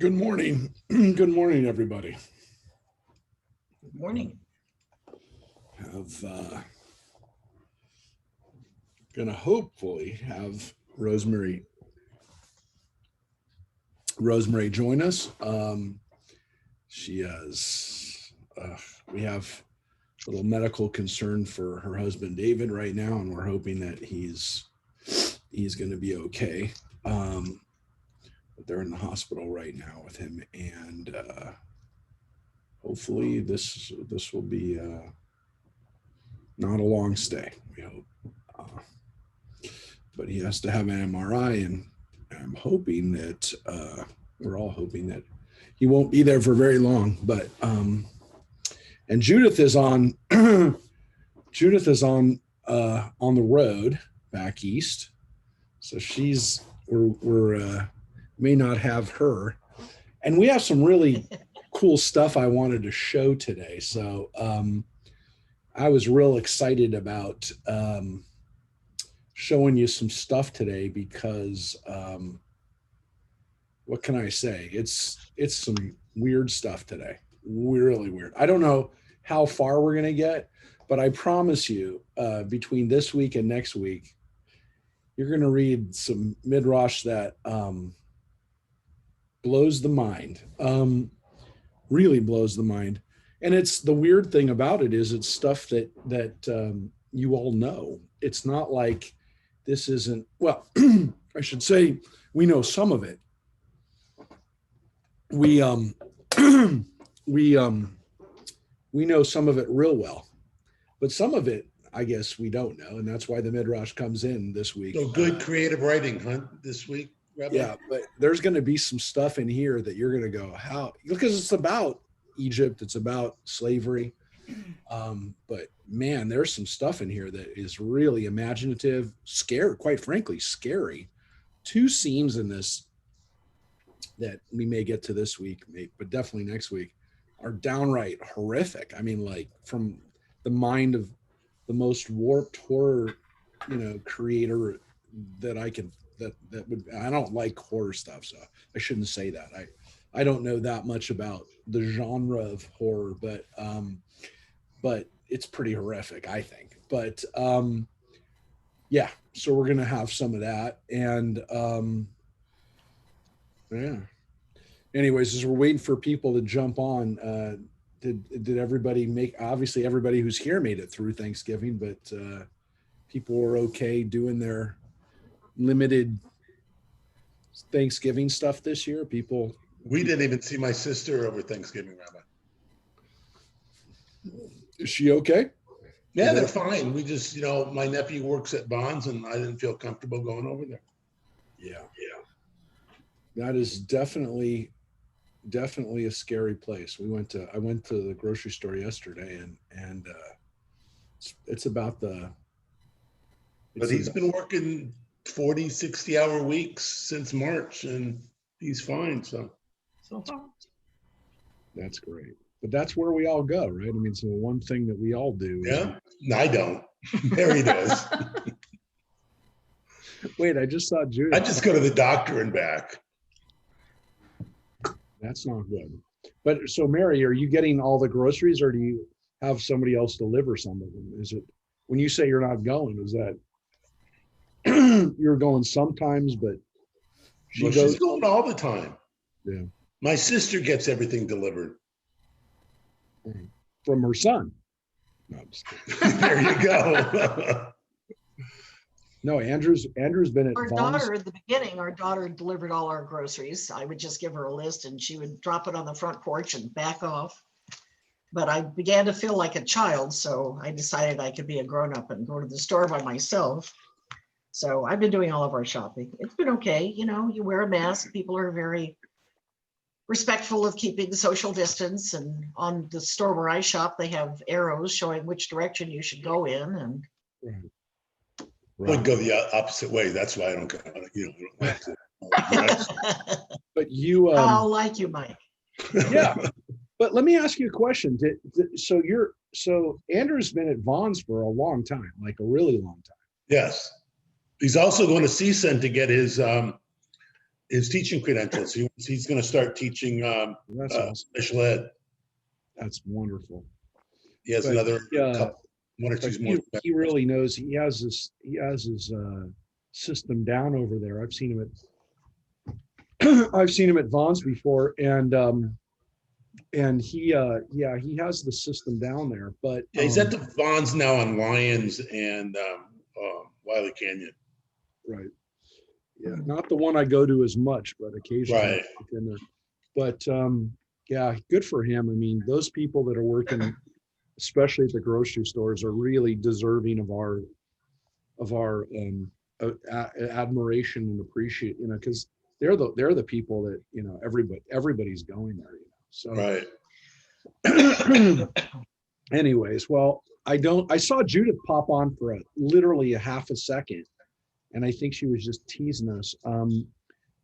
Good morning. Good morning, everybody. Good morning. Gonna hopefully have Rosemary join us. She has we have a little medical concern for her husband David right now, and we're hoping that he's going to be okay. But they're in the hospital right now with him, and hopefully this will be not a long stay. We hope, but he has to have an MRI, and I'm hoping that we're all hoping that he won't be there for very long. But and Judith is on on the road back east, so we're may not have her, and we have some really cool stuff I wanted to show today. So I was real excited about showing you some stuff today because what can I say? It's some weird stuff today. Really weird. I don't know how far we're gonna get, but I promise you, between this week and next week, you're gonna read some midrash that blows the mind. Really blows the mind. And it's the weird thing about it is it's stuff that you all know. It's not like this isn't, well, I should say we know some of it. We we know some of it real well, but some of it I guess we don't know, and that's why the midrash comes in this week. So good creative writing, huh, this week, Rabbi? Yeah, but there's going to be some stuff in here that you're going to go, how? Because it's about Egypt, it's about slavery. But man, there's some stuff in here that is really imaginative, scary, quite frankly, scary. Two scenes in this that we may get to this week, but definitely next week, are downright horrific. I mean, like from the mind of the most warped horror, creator that I can. That would, I don't like horror stuff, so I shouldn't say that. I don't know that much about the genre of horror, but it's pretty horrific, I think. But yeah, so we're gonna have some of that, and yeah. Anyways, as we're waiting for people to jump on, did everybody obviously everybody who's here made it through Thanksgiving, but people were okay doing their limited Thanksgiving stuff this year? We didn't even see my sister over Thanksgiving, Rabbi. Is she okay? Yeah, they're fine. We just, my nephew works at Bonds, and I didn't feel comfortable going over there. Yeah. That is definitely a scary place. I went to the grocery store yesterday, and it's about the. But he's been working 40, 60-hour weeks since March, and he's fine. So that's great. But that's where we all go, right? I mean, so one thing that we all do. Yeah, I don't. Mary does. Wait, I just saw Judith. I just go to the doctor and back. That's not good. But so, Mary, are you getting all the groceries, or do you have somebody else deliver some of them? Is it, when you say you're not going, is that you're going sometimes, but she's going all the time. Yeah. My sister gets everything delivered. From her son. No, I'm just kidding. There you go. No, Andrew's been at Our Vaughn's. daughter, at the beginning, our daughter delivered all our groceries. I would just give her a list and she would drop it on the front porch and back off. But I began to feel like a child, so I decided I could be a grown-up and go to the store by myself. So I've been doing all of our shopping. It's been okay. You wear a mask. People are very respectful of keeping the social distance. And on the store where I shop, they have arrows showing which direction you should go in. And I go the opposite way. That's why I don't go. But you. I'll like you, Mike. Yeah. But let me ask you a question. So Andrew's been at Vaughn's for a long time, like a really long time. Yes. He's also going to CSUN to get his his teaching credentials. He's going to start teaching That's awesome. special ed. That's wonderful. He has But, another yeah, one or but two more. he really knows. He has his system down over there. I've seen him at Vaughn's before, and he has the system down there. But Yeah, he's at the Vons now on Lyons and Wiley Canyon. right. Yeah, not the one I go to as much, but occasionally Right. I get in there. But yeah, good for him. I mean, those people that are working, especially at the grocery stores, are really deserving of our admiration and appreciate. Because they're the people that everybody's going there. So Right. anyways, well, I saw Judith pop on for literally a half a second, and I think she was just teasing us. I'm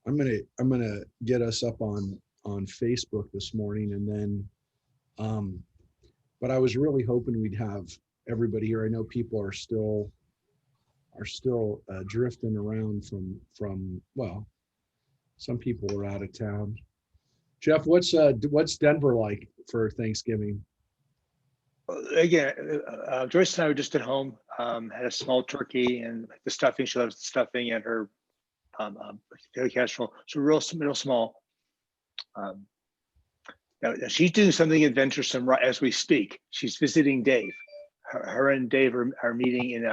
gonna get us up on Facebook this morning, and then but I was really hoping we'd have everybody here. I know people are still drifting around from well, some people are out of town. Jeff, what's Denver like for Thanksgiving? Again, Joyce and I were just at home, had a small turkey and the stuffing. She loves the stuffing and her potato casserole. So real small. Now she's doing something adventuresome as we speak. She's visiting Dave. Her and Dave are meeting in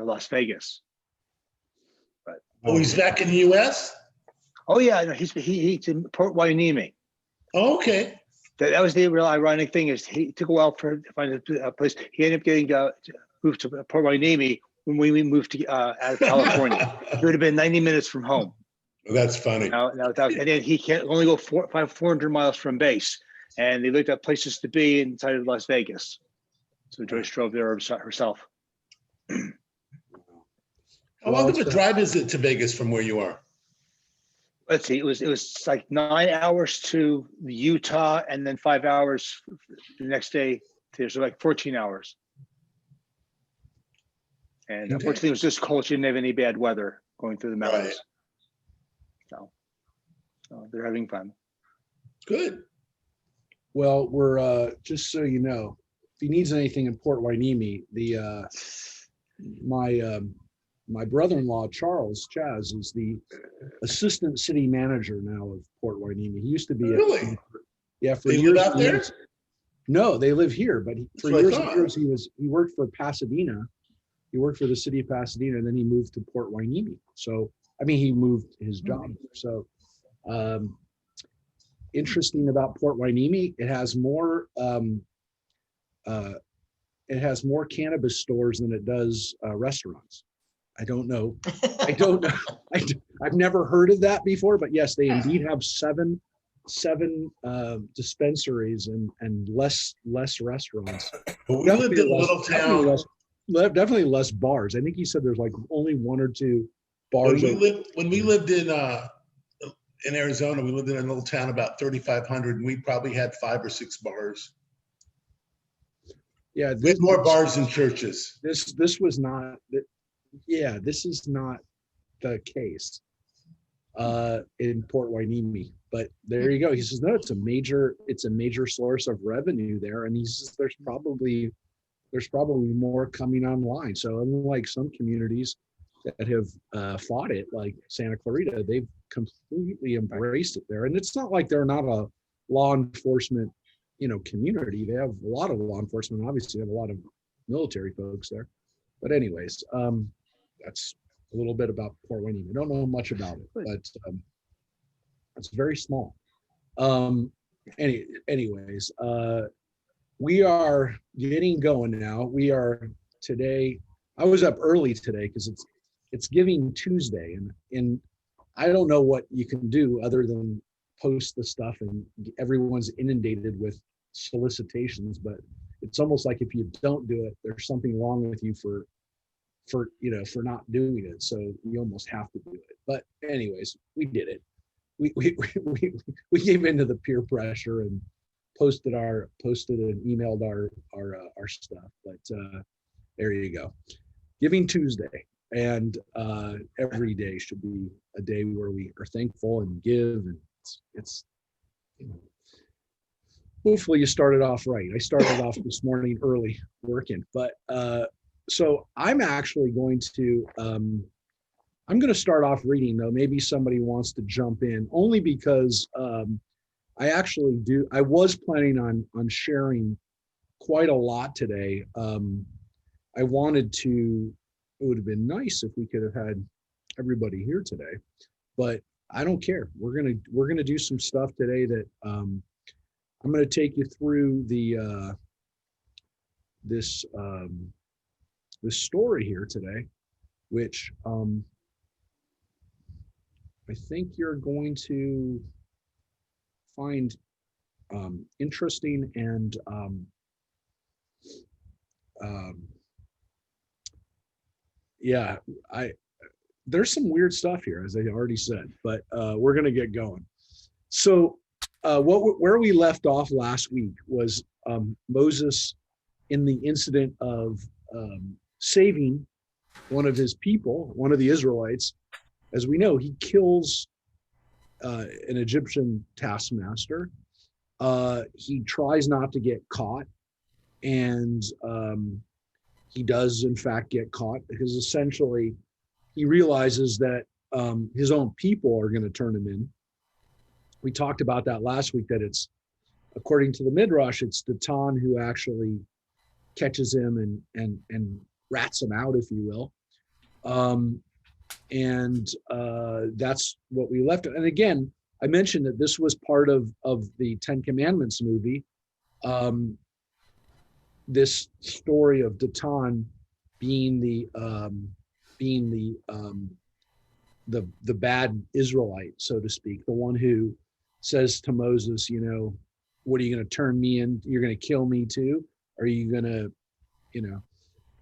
Las Vegas. But he's back in the U.S.? Oh yeah, no, he's in Port Hueneme. Oh, okay. That was the real ironic thing, is he took a while to find a place. He ended up getting moved to Port Hueneme when we moved to out of California. It would have been 90 minutes from home. Well, that's funny. And then he can't only go 400 miles from base, and they looked at places to be inside of Las Vegas. So Joyce drove there herself. How long of a drive is it to Vegas from where you are? Let's see, it was like 9 hours to Utah, and then 5 hours the next day. So like 14 hours. And unfortunately, it was just cold. She didn't have any bad weather going through the mountains. Right. So they're having fun. Good. Well, we're just so you know, if he needs anything in Port Hueneme, my brother-in-law, Chaz, is the assistant city manager now of Port Hueneme. He used to be really? For they years. Live out there? Years. No, they live here, but for years and years he worked for Pasadena. He worked for the city of Pasadena, and then he moved to Port Hueneme. So, I mean, he moved his job. So, interesting about Port Hueneme, it has more cannabis stores than it does restaurants. I don't know. I've never heard of that before, but yes, they indeed have seven dispensaries and less restaurants. But we lived in a little town. Definitely less bars. I think he said there's like only one or two bars. When we lived in Arizona, we lived in a little town about 3,500, and we probably had 5 or 6 bars. Yeah, we had more bars than churches. This was not. Yeah, this is not the case in Port Hueneme. But there you go. He says no, it's a major source of revenue there, and he says there's probably more coming online. So unlike some communities that have fought it, like Santa Clarita, they've completely embraced it there. And it's not like they're not a law enforcement, community. They have a lot of law enforcement. Obviously, they have a lot of military folks there. But anyways, that's a little bit about Port Hueneme. I don't know much about it, but it's very small. Anyways, we are getting going now. We are today. I was up early today because it's Giving Tuesday, and I don't know what you can do other than post the stuff, and everyone's inundated with solicitations. But it's almost like if you don't do it, there's something wrong with you for not doing it. So you almost have to do it. But anyways, we did it. We gave into the peer pressure and posted and emailed our stuff. But there you go. Giving Tuesday. And every day should be a day where we are thankful and give. And it's you know, hopefully you started off right. I started off this morning early working, but so I'm actually going to I'm going to start off reading, though. Maybe somebody wants to jump in, only because I was planning on sharing quite a lot today. I wanted to. It would have been nice if we could have had everybody here today, but I don't care. We're gonna do some stuff today that I'm gonna take you through the this story here today, which I think you're going to find interesting and yeah, there's some weird stuff here, as I already said, but we're gonna get going. So where we left off last week was Moses in the incident of saving one of his people, one of the Israelites. As we know, he kills an Egyptian taskmaster. He tries not to get caught, and he does in fact get caught, because essentially he realizes that his own people are going to turn him in. We talked about that last week, that it's, according to the Midrash, it's Datan who actually catches him and rats him out, if you will. And that's what we left. And again, I mentioned that this was part of the Ten Commandments movie. This story of Datan being the bad Israelite, so to speak, the one who says to Moses, you know, what are you going to turn me in? You're going to kill me too? Are you going to, you know?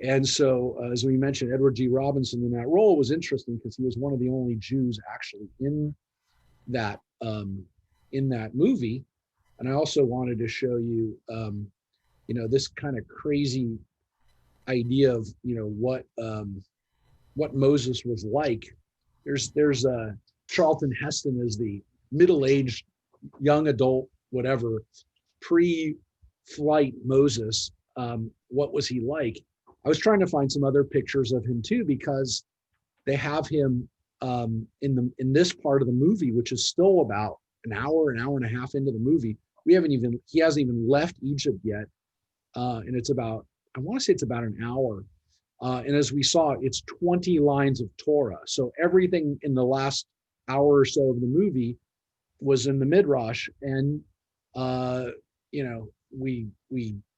And so, as we mentioned, Edward G. Robinson in that role was interesting because he was one of the only Jews actually in that movie. And I also wanted to show you, you know, this kind of crazy idea of, you know, what Moses was like. There's Charlton Heston as the middle-aged, young adult, whatever, pre-flight Moses. What was he like? I was trying to find some other pictures of him too, because they have him in this part of the movie, which is still about an hour and a half into the movie. He hasn't even left Egypt yet. And it's about, I want to say it's about an hour. And as we saw, it's 20 lines of Torah. So everything in the last hour or so of the movie was in the Midrash. And, you know, we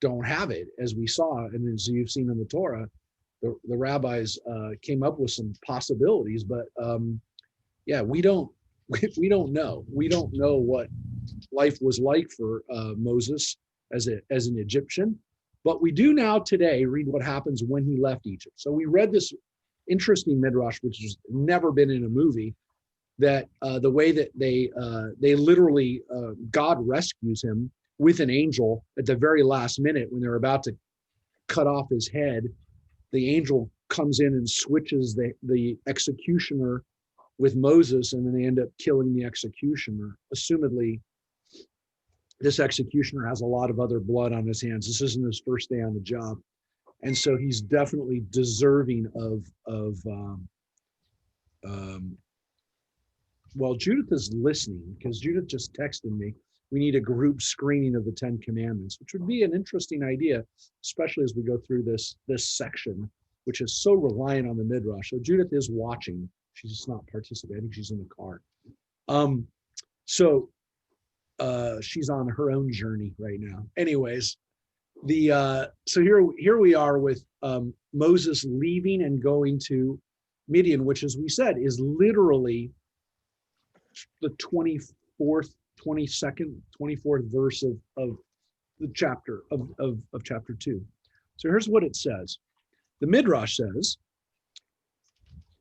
don't have it, as we saw. And as you've seen in the Torah, the rabbis came up with some possibilities, but yeah, we don't know. We don't know what life was like for Moses as an Egyptian. But we do now today read what happens when he left Egypt. So we read this interesting Midrash, which has never been in a movie, that the way that they literally, God rescues him with an angel at the very last minute when they're about to cut off his head. The angel comes in and switches the executioner with Moses, and then they end up killing the executioner. Assumedly, this executioner has a lot of other blood on his hands. This isn't his first day on the job. And so he's definitely deserving of well, Judith is listening, because Judith just texted me, we need a group screening of the 10 Commandments, which would be an interesting idea, especially as we go through this section, which is so reliant on the Midrash. So Judith is watching. She's just not participating. She's in the car. So she's on her own journey right now. Anyways, so here we are with Moses leaving and going to Midian, which, as we said, is literally the 24th verse of the chapter of chapter 2. So here's what it says. The Midrash says,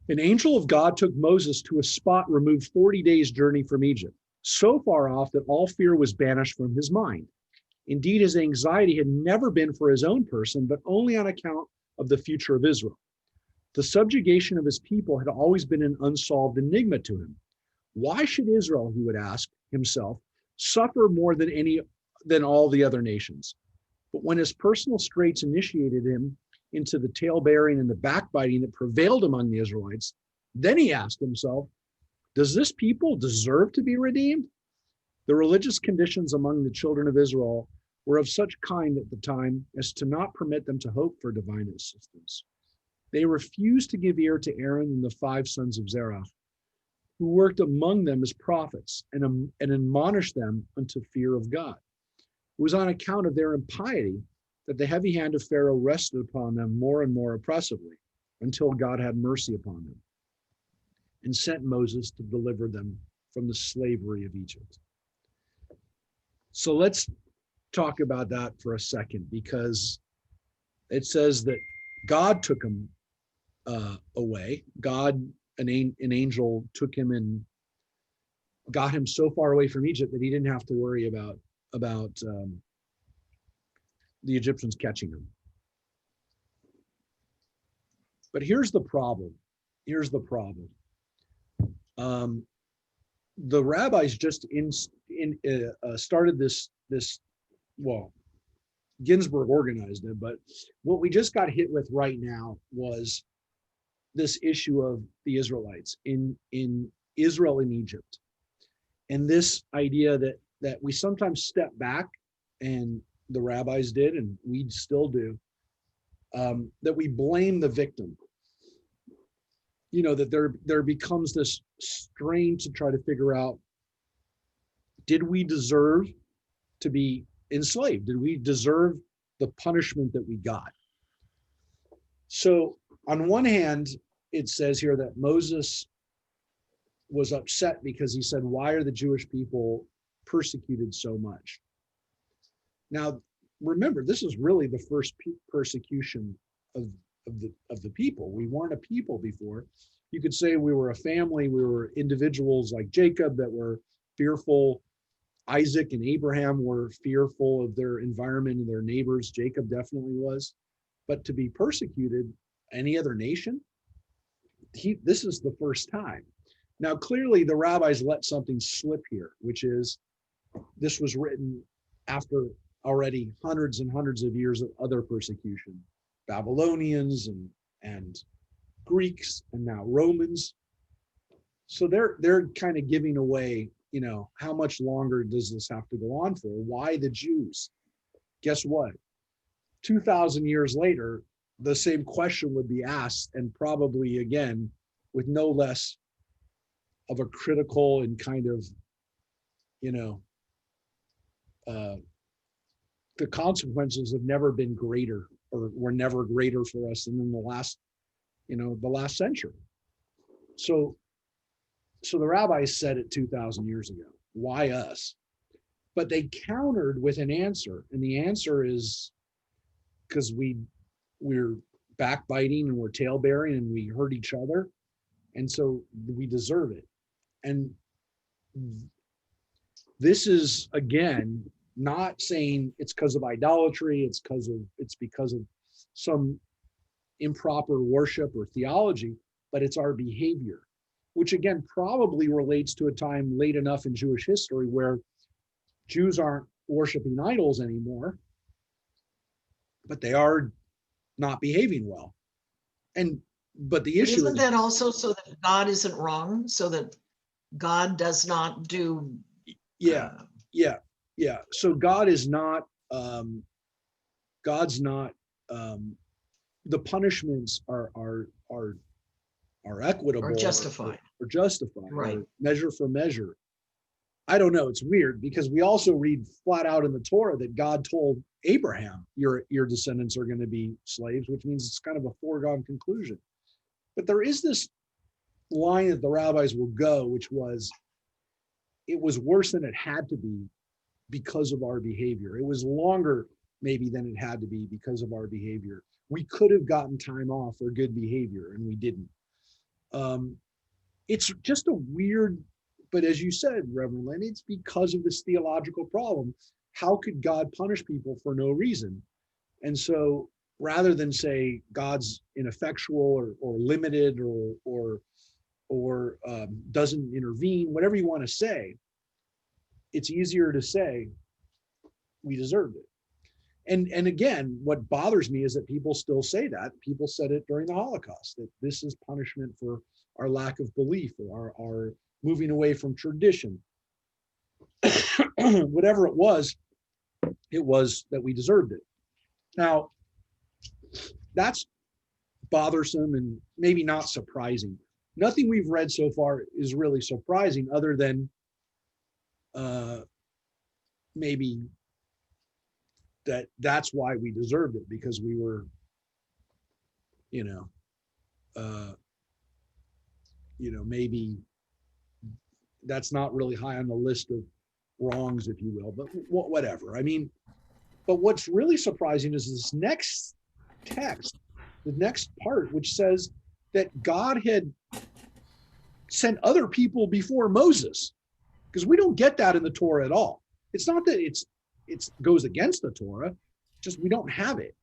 an angel of God took Moses to a spot removed 40 days' journey from Egypt, so far off that all fear was banished from his mind. Indeed, his anxiety had never been for his own person, but only on account of the future of Israel. The subjugation of his people had always been an unsolved enigma to him. Why should Israel, he would ask himself, suffer more than all the other nations? But when his personal straits initiated him into the tail-bearing and the backbiting that prevailed among the Israelites, then he asked himself, does this people deserve to be redeemed? The religious conditions among the children of Israel were of such kind at the time as to not permit them to hope for divine assistance. They refused to give ear to Aaron and the 5 sons of Zerah, who worked among them as prophets and admonished them unto fear of God. It was on account of their impiety that the heavy hand of Pharaoh rested upon them more and more oppressively, until God had mercy upon them and sent Moses to deliver them from the slavery of Egypt. So let's talk about that for a second, because it says that God took them away. God, an angel took him and got him so far away from Egypt that he didn't have to worry about the Egyptians catching him. But here's the problem. The rabbis just started this. Well, Ginsburg organized it, but what we just got hit with right now was this issue of the Israelites in Israel and Egypt, and this idea that we sometimes step back, and the rabbis did, and we still do, that we blame the victim. You know, that there becomes this strain to try to figure out, did we deserve to be enslaved? Did we deserve the punishment that we got? So on one hand, it says here that Moses was upset because he said, why are the Jewish people persecuted so much? Now, remember, this is really the first persecution of the people. We weren't a people before. You could say we were a family, we were individuals like Jacob that were fearful. Isaac and Abraham were fearful of their environment and their neighbors. Jacob definitely was. But to be persecuted, any other nation, this is the first time. Now, clearly the rabbis let something slip here, which is this was written after already hundreds and hundreds of years of other persecution. Babylonians and Greeks and now Romans. So they're kind of giving away, you know, how much longer does this have to go on for? Why the Jews? Guess what? 2,000 years later, the same question would be asked, and probably again with no less of a critical and kind of, you know, the consequences have never been greater, or were never greater for us than in the last century. So the rabbis said it 2,000 years ago. Why us? But they countered with an answer, and the answer is because we're backbiting and we're tail-bearing and we hurt each other, and so we deserve it. And this is, again, not saying it's because of idolatry, it's because of some improper worship or theology, but it's our behavior, which again probably relates to a time late enough in Jewish history where Jews aren't worshiping idols anymore, but they are not behaving well. But the issue isn't that also so that God isn't wrong, so that God does not do yeah. So God is not God's not the punishments are equitable or justified. or justified, Right. or measure for measure. I don't know, it's weird because we also read flat out in the Torah that God told Abraham, your descendants are going to be slaves, which means it's kind of a foregone conclusion. But there is this line that the rabbis will go, which was, it was worse than it had to be because of our behavior. It was longer maybe than it had to be because of our behavior. We could have gotten time off for good behavior and we didn't. It's just a weird, but as you said, Reverend Len, it's because of this theological problem. How could God punish people for no reason? And so rather than say God's ineffectual or limited or doesn't intervene, whatever you want to say, it's easier to say we deserved it. And again, what bothers me is that people still say that. People said it during the Holocaust, that this is punishment for our lack of belief or our moving away from tradition. Whatever it was that we deserved it. Now, that's bothersome and maybe not surprising. Nothing we've read so far is really surprising, other than maybe that's why we deserved it, because we were, maybe that's not really high on the list of wrongs, if you will, but whatever. I mean, but what's really surprising is this next text, the next part, which says that God had sent other people before Moses, because we don't get that in the Torah at all. It's not that it goes against the Torah, just we don't have it.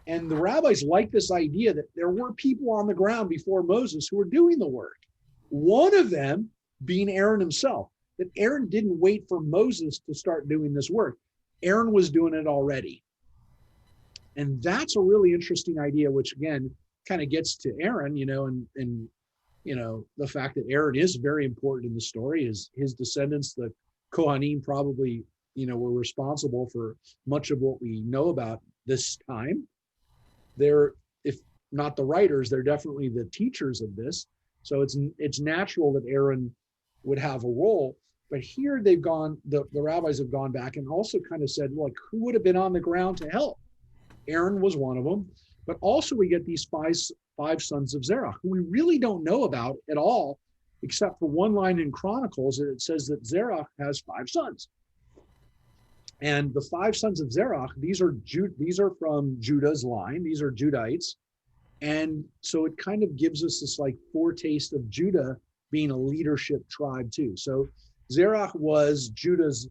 And the rabbis like this idea that there were people on the ground before Moses who were doing the work. One of them being Aaron himself, that Aaron didn't wait for Moses to start doing this work. Aaron was doing it already. And that's a really interesting idea, which again, kind of gets to Aaron, and the fact that Aaron is very important in the story. His descendants, the Kohanim, probably, were responsible for much of what we know about this time. They're, if not the writers, they're definitely the teachers of this. So it's natural that Aaron would have a role. But here they've gone, the rabbis have gone back and also kind of said, look, who would have been on the ground to help? Aaron was one of them. But also we get these five sons of Zerah, who we really don't know about at all, except for one line in Chronicles that it says that Zerah has 5 sons. And the 5 sons of Zerah, these are from Judah's line. These are Judahites. And so it kind of gives us this like foretaste of Judah being a leadership tribe too. So Zerah was Judah's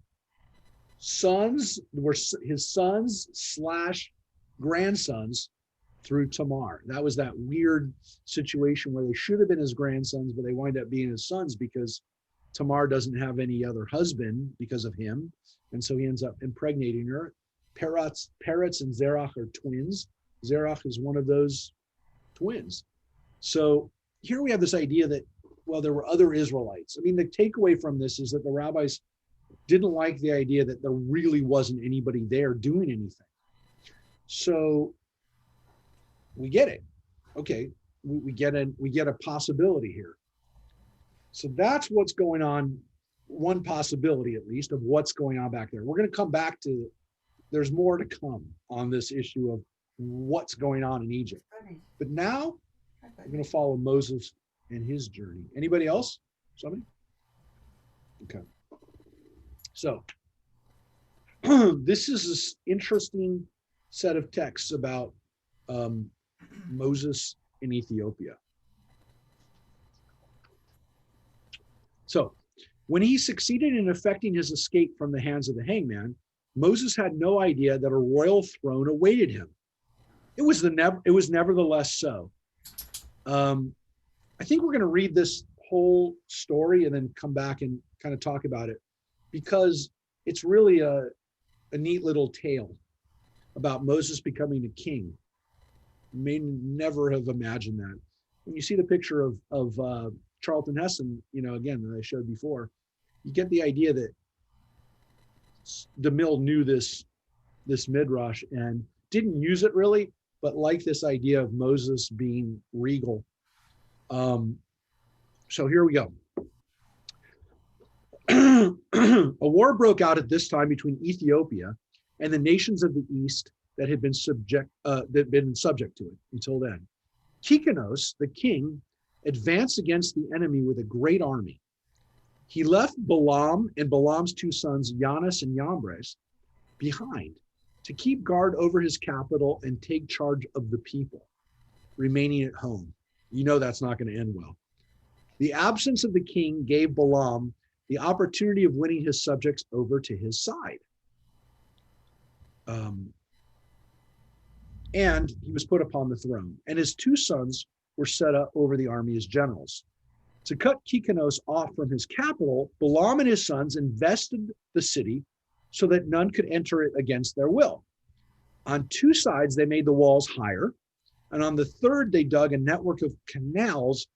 sons, were his sons / grandsons through Tamar. That was that weird situation where they should have been his grandsons, but they wind up being his sons because Tamar doesn't have any other husband because of him. And so he ends up impregnating her. Peretz and Zerah are twins. Zerah is one of those twins. So here we have this idea that, well, there were other Israelites. I mean, the takeaway from this is that the rabbis didn't like the idea that there really wasn't anybody there doing anything. So we get it. Okay, we get a possibility here. So that's what's going on, one possibility at least of what's going on back there. We're going to come back to, there's more to come on this issue of what's going on in Egypt. But now we're going to follow Moses and his journey. Anybody else? Somebody? Okay. So this is this interesting set of texts about Moses in Ethiopia. So when he succeeded in effecting his escape from the hands of the hangman, Moses had no idea that a royal throne awaited him. It was nevertheless so. I think we're going to read this whole story and then come back and kind of talk about it, because it's really a neat little tale about Moses becoming a king. You may never have imagined that. When you see the picture of Charlton Heston, again, that I showed before, you get the idea that DeMille knew this Midrash and didn't use it really, but liked this idea of Moses being regal. So here we go. A war broke out at this time between Ethiopia and the nations of the east that had been subject to it until then. Kikanos, the king, advanced against the enemy with a great army. He left Balaam and Balaam's 2 sons, Yanis and Yambres, behind to keep guard over his capital and take charge of the people, remaining at home. That's not going to end well. The absence of the king gave Balaam the opportunity of winning his subjects over to his side. and he was put upon the throne. And his 2 sons were set up over the army as generals. To cut Kikanos off from his capital, Balaam and his sons invested the city so that none could enter it against their will. On 2 sides, they made the walls higher, and on the third, they dug a network of canals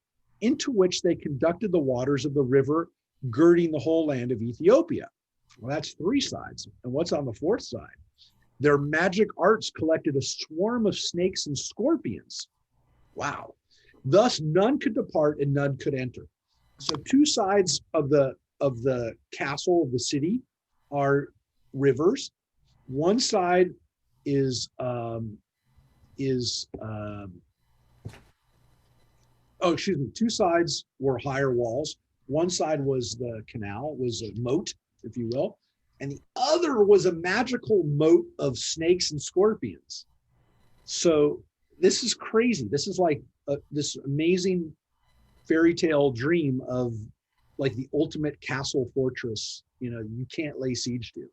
into which they conducted the waters of the river girding the whole land of Ethiopia. Well, that's 3 sides. And what's on the 4th side? Their magic arts collected a swarm of snakes and scorpions. Wow. Thus, none could depart and none could enter. So 2 sides of the castle of the city are rivers. One side is 2 sides were higher walls. One side was the canal, was a moat, if you will, and the other was a magical moat of snakes and scorpions. So this is crazy. This is like this amazing fairy tale dream of like the ultimate castle fortress, you can't lay siege to.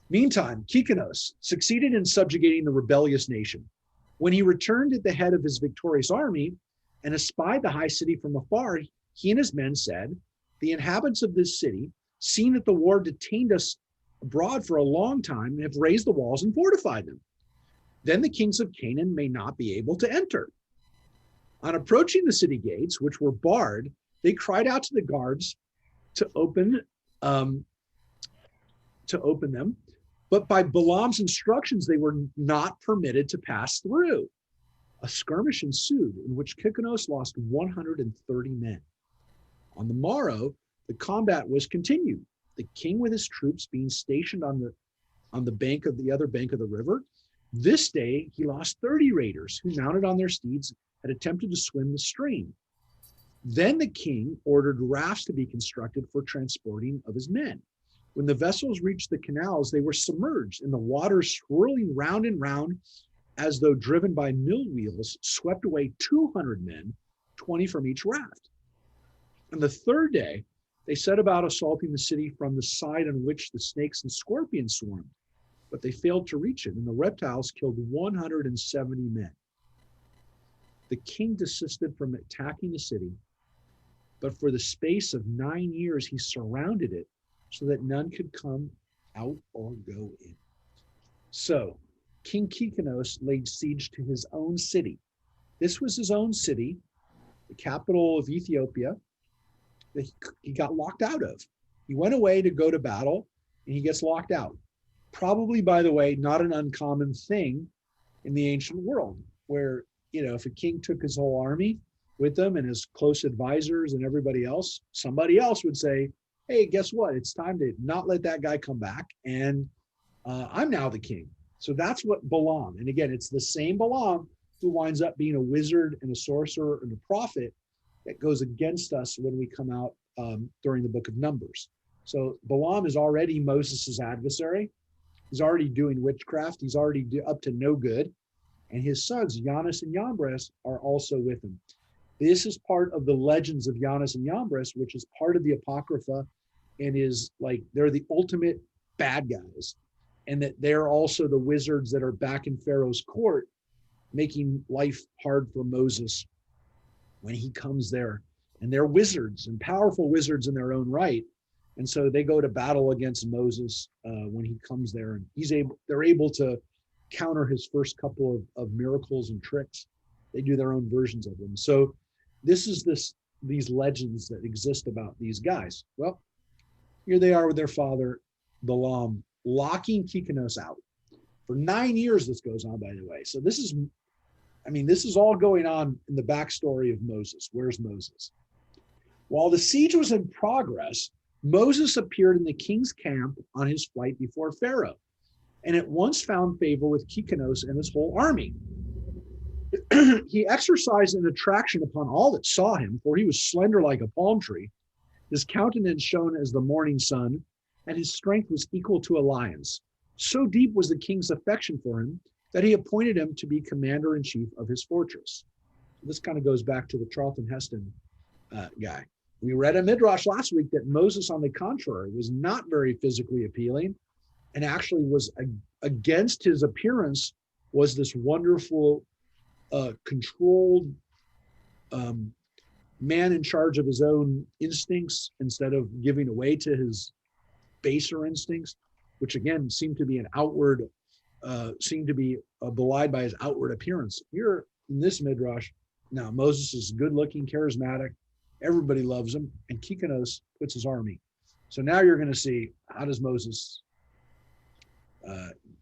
Meantime, Kikanos succeeded in subjugating the rebellious nation. When he returned at the head of his victorious army and espied the high city from afar, he and his men said, "The inhabitants of this city, seeing that the war detained us abroad for a long time, have raised the walls and fortified them. Then the kings of Canaan may not be able to enter." On approaching the city gates, which were barred, they cried out to the guards to open them. But by Balaam's instructions, they were not permitted to pass through. A skirmish ensued in which Kikanos lost 130 men. On the morrow, the combat was continued. The king with his troops being stationed on the other bank of the river. This day, he lost 30 raiders who, mounted on their steeds, had attempted to swim the stream. Then the king ordered rafts to be constructed for transporting of his men. When the vessels reached the canals, they were submerged, and the water, swirling round and round as though driven by mill wheels, swept away 200 men, 20 from each raft. On the 3rd day, they set about assaulting the city from the side on which the snakes and scorpions swarmed, but they failed to reach it, and the reptiles killed 170 men. The king desisted from attacking the city, but for the space of 9 years, he surrounded it so that none could come out or go in. So King Kikanos laid siege to his own city. This was his own city, the capital of Ethiopia, that he got locked out of. He went away to go to battle, and he gets locked out. Probably, by the way, not an uncommon thing in the ancient world, where, if a king took his whole army with them and his close advisors and everybody else, somebody else would say, "Hey, guess what? It's time to not let that guy come back, and I'm now the king." So that's what Balaam, and again, it's the same Balaam who winds up being a wizard and a sorcerer and a prophet that goes against us when we come out during the book of Numbers. So Balaam is already Moses' adversary. He's already doing witchcraft. He's already up to no good. And his sons, Giannis and Yambres, are also with him. This is part of the legends of Giannis and Yambres, which is part of the Apocrypha, and is like, they're the ultimate bad guys. And that they're also the wizards that are back in Pharaoh's court, making life hard for Moses when he comes there. And they're wizards and powerful wizards in their own right. And so they go to battle against Moses when he comes there, and they're able to counter his first couple of miracles and tricks. They do their own versions of them. So this is these legends that exist about these guys. Well, here they are with their father, Balaam, locking Kikanos out. For 9 years this goes on, by the way. So this is all going on in the backstory of Moses. Where's Moses? While the siege was in progress, Moses appeared in the king's camp on his flight before Pharaoh, and at once found favor with Kikanos and his whole army. He exercised an attraction upon all that saw him, for he was slender like a palm tree. His countenance shone as the morning sun, and his strength was equal to a lion's. So deep was the king's affection for him that he appointed him to be commander-in-chief of his fortress. This kind of goes back to the Charlton Heston guy. We read a Midrash last week that Moses, on the contrary, was not very physically appealing, and actually was against his appearance was this wonderful, controlled man in charge of his own instincts instead of giving away to his baser instincts, which again seemed to be belied by his outward appearance. Here in this midrash, now Moses is good looking, charismatic, everybody loves him, and Kikanos puts his army. So now you're going to see, how does Moses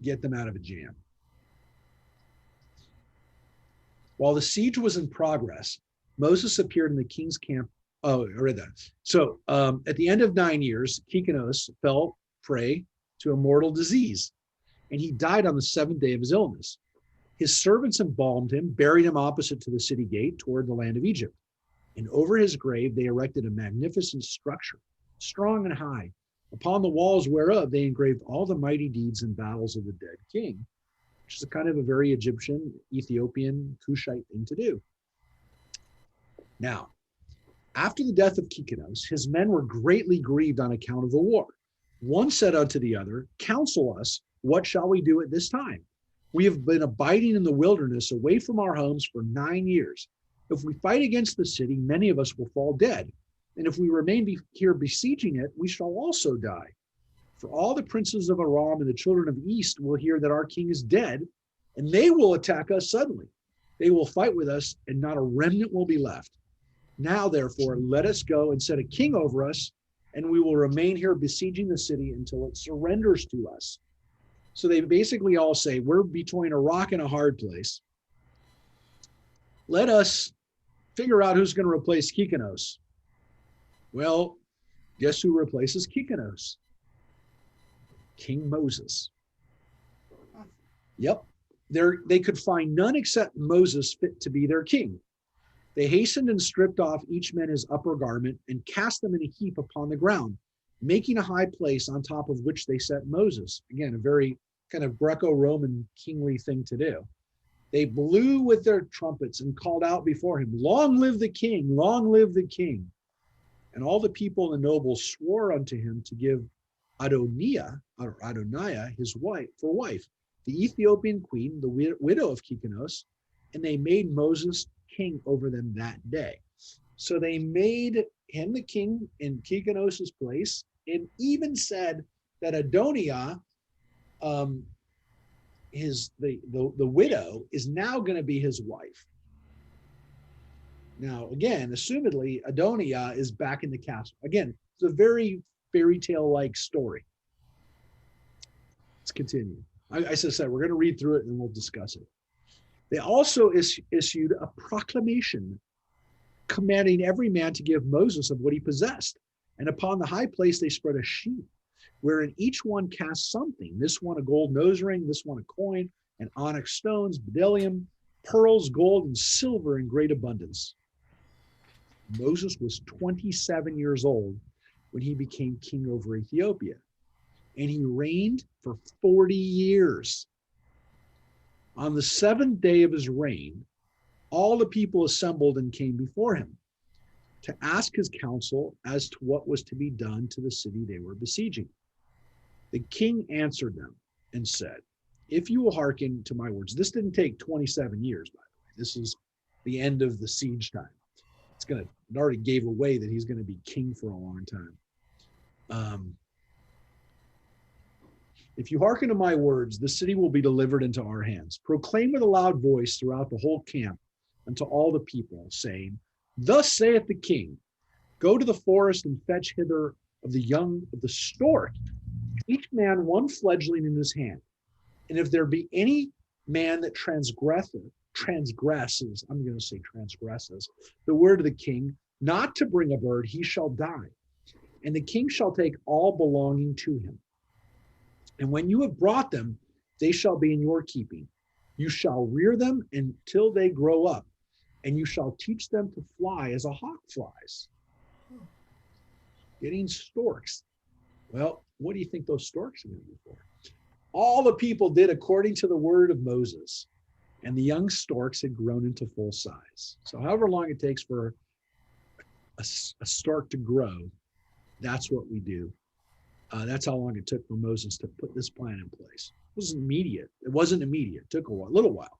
get them out of a jam? While the siege was in progress, Moses appeared in the king's camp. Oh, I read that. So at the end of 9 years, Kikanos fell prey to a mortal disease, and he died on the 7th day of his illness. His servants embalmed him, buried him opposite to the city gate toward the land of Egypt. And over his grave, they erected a magnificent structure, strong and high, upon the walls whereof they engraved all the mighty deeds and battles of the dead king, which is a kind of a very Egyptian, Ethiopian, Cushite thing to do. Now, after the death of Kikanos, his men were greatly grieved on account of the war. One said unto the other, counsel us, what shall we do at this time? We have been abiding in the wilderness away from our homes for 9 years. If we fight against the city, many of us will fall dead. And if we remain here besieging it, we shall also die. For all the princes of Aram and the children of the east will hear that our king is dead, and they will attack us suddenly. They will fight with us, and not a remnant will be left. Now, therefore, let us go and set a king over us, and we will remain here besieging the city until it surrenders to us. So they basically all say, we're between a rock and a hard place. Let us figure out who's going to replace Kikanos. Well, guess who replaces Kikanos? King Moses. Yep. They could find none except Moses fit to be their king. They hastened and stripped off each man his upper garment and cast them in a heap upon the ground, making a high place on top of which they set Moses. Again, a very kind of Greco-Roman kingly thing to do. They blew with their trumpets and called out before him, long live the king, long live the king. And all the people and the nobles swore unto him to give Adoniah, his wife, for wife, the Ethiopian queen, the widow of Kikanos, and they made Moses king over them that day. So they made him the king in Kikanos's place, and even said that Adoniah, the widow, is now going to be his wife. Now, again, assumedly, Adoniah is back in the castle. Again, it's a very fairy tale-like story. Let's continue. As I said, we're going to read through it and we'll discuss it. They also issued a proclamation commanding every man to give Moses of what he possessed. And upon the high place they spread a sheet, wherein each one cast something. This one a gold nose ring, this one a coin, and onyx stones, bdellium, pearls, gold, and silver in great abundance. Moses was 27 years old when he became king over Ethiopia, and he reigned for 40 years. On the 7th day of his reign, all the people assembled and came before him to ask his counsel as to what was to be done to the city they were besieging. The king answered them and said, if you will hearken to my words. This didn't take 27 years, by the way. This is the end of the siege time. It already gave away that he's going to be king for a long time. If you hearken to my words, the city will be delivered into our hands. Proclaim with a loud voice throughout the whole camp unto all the people, saying, thus saith the king, go to the forest and fetch hither of the young of the stork, each man one fledgling in his hand. And if there be any man that transgresses, the word of the king, not to bring a bird, he shall die. And the king shall take all belonging to him. And when you have brought them, they shall be in your keeping. You shall rear them until they grow up, and you shall teach them to fly as a hawk flies. Getting storks. Well, what do you think those storks are going to be for? All the people did according to the word of Moses, and the young storks had grown into full size. So however long it takes for a stork to grow, that's what we do. That's how long it took for Moses to put this plan in place. wasn't immediate. It wasn't immediate. It took a little while.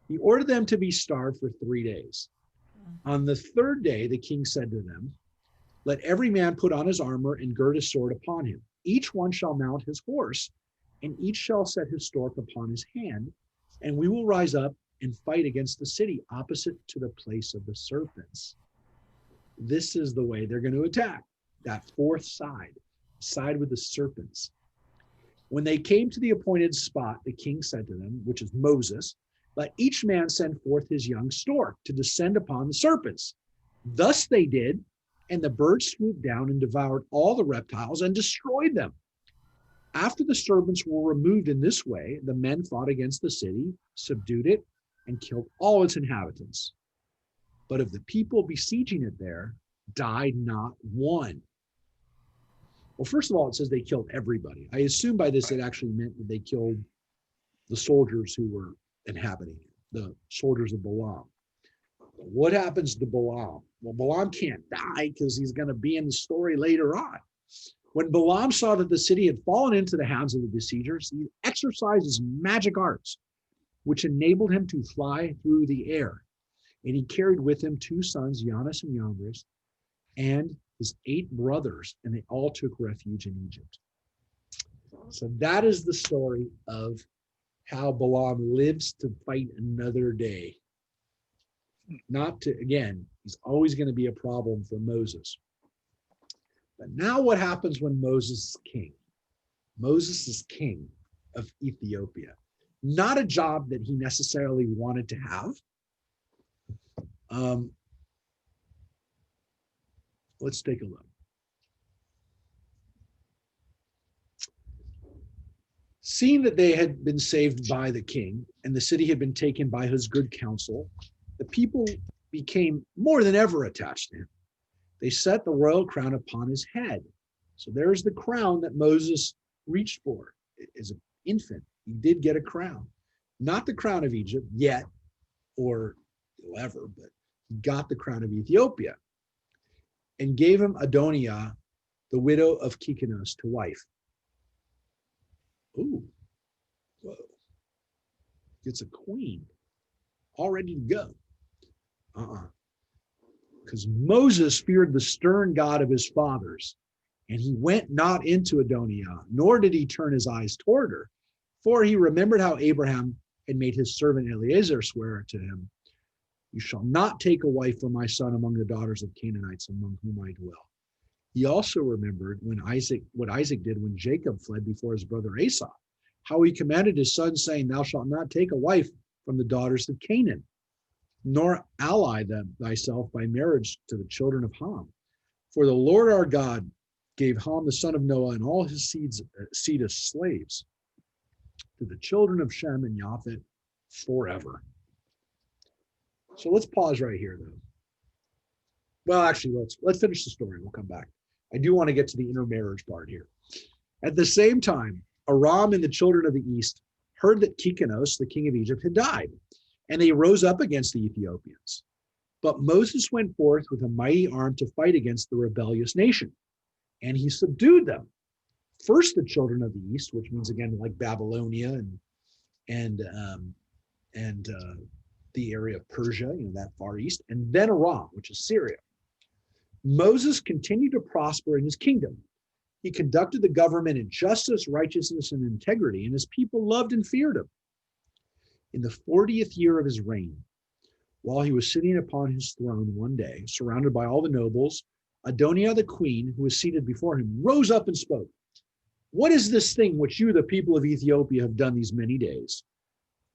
He ordered them to be starved for 3 days. On the third day, the king said to them, let every man put on his armor and gird his sword upon him. Each one shall mount his horse, and each shall set his stork upon his hand, and we will rise up and fight against the city opposite to the place of the serpents. This is the way they're going to attack, that fourth side with the serpents. When they came to the appointed spot, the king said to them, which is Moses, let each man send forth his young stork to descend upon the serpents. Thus they did, and the birds swooped down and devoured all the reptiles and destroyed them. After the serpents were removed in this way, the men fought against the city, subdued it, and killed all its inhabitants. But of the people besieging it there, died not one. Well, first of all, it says they killed everybody. I assume by this it actually meant that they killed the soldiers who were inhabiting it, the soldiers of Balaam. What happens to Balaam? Well, Balaam can't die because he's going to be in the story later on. When Balaam saw that the city had fallen into the hands of the besiegers, he exercised his magic arts, which enabled him to fly through the air. And he carried with him 2 sons, Jannes and Jambres, and his 8 brothers, and they all took refuge in Egypt. So that is the story of how Balaam lives to fight another day. Not to, again, he's always going to be a problem for Moses. But now what happens when Moses is king? Moses is king of Ethiopia. Not a job that he necessarily wanted to have. Let's take a look. Seeing that they had been saved by the king and the city had been taken by his good counsel, the people became more than ever attached to him. They set the royal crown upon his head. So there's the crown that Moses reached for as an infant. He did get a crown. Not the crown of Egypt yet, or ever, but he got the crown of Ethiopia and gave him Adoniah, the widow of Kikanos, to wife. Ooh, whoa. It's a queen, all ready to go. Because Moses feared the stern God of his fathers, and he went not into Adoniah, nor did he turn his eyes toward her, for he remembered how Abraham had made his servant Eliezer swear to him, you shall not take a wife for my son among the daughters of Canaanites among whom I dwell. He also remembered what Isaac did when Jacob fled before his brother Esau, how he commanded his son, saying, thou shalt not take a wife from the daughters of Canaan, nor ally thyself by marriage to the children of Ham. For the Lord our God gave Ham the son of Noah and all his seed as slaves to the children of Shem and Japheth forever. So let's pause right here, though. Well, actually, let's finish the story. We'll come back. I do want to get to the intermarriage part here. At the same time, Aram and the children of the east heard that Kikanos, the king of Egypt, had died, and they rose up against the Ethiopians. But Moses went forth with a mighty arm to fight against the rebellious nation, and he subdued them. First, the children of the east, which means again like Babylonia and the area of Persia, that far east, and then Aram, which is Syria. Moses continued to prosper in his kingdom. He conducted the government in justice, righteousness, and integrity, and his people loved and feared him. In the 40th year of his reign, while he was sitting upon his throne one day, surrounded by all the nobles, Adoniah the queen, who was seated before him, rose up and spoke. What is this thing which you, the people of Ethiopia, have done these many days?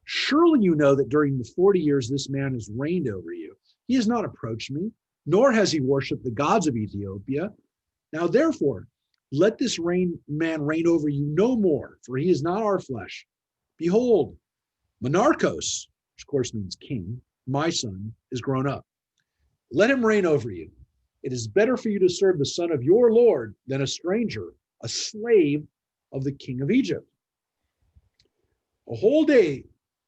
Surely you know that during the 40 years this man has reigned over you, he has not approached me, nor has he worshipped the gods of Ethiopia. Now therefore, let this man reign over you no more, for he is not our flesh. Behold, Monarchos, which of course means king, my son, is grown up. Let him reign over you. It is better for you to serve the son of your Lord than a stranger, a slave of the king of Egypt. A whole day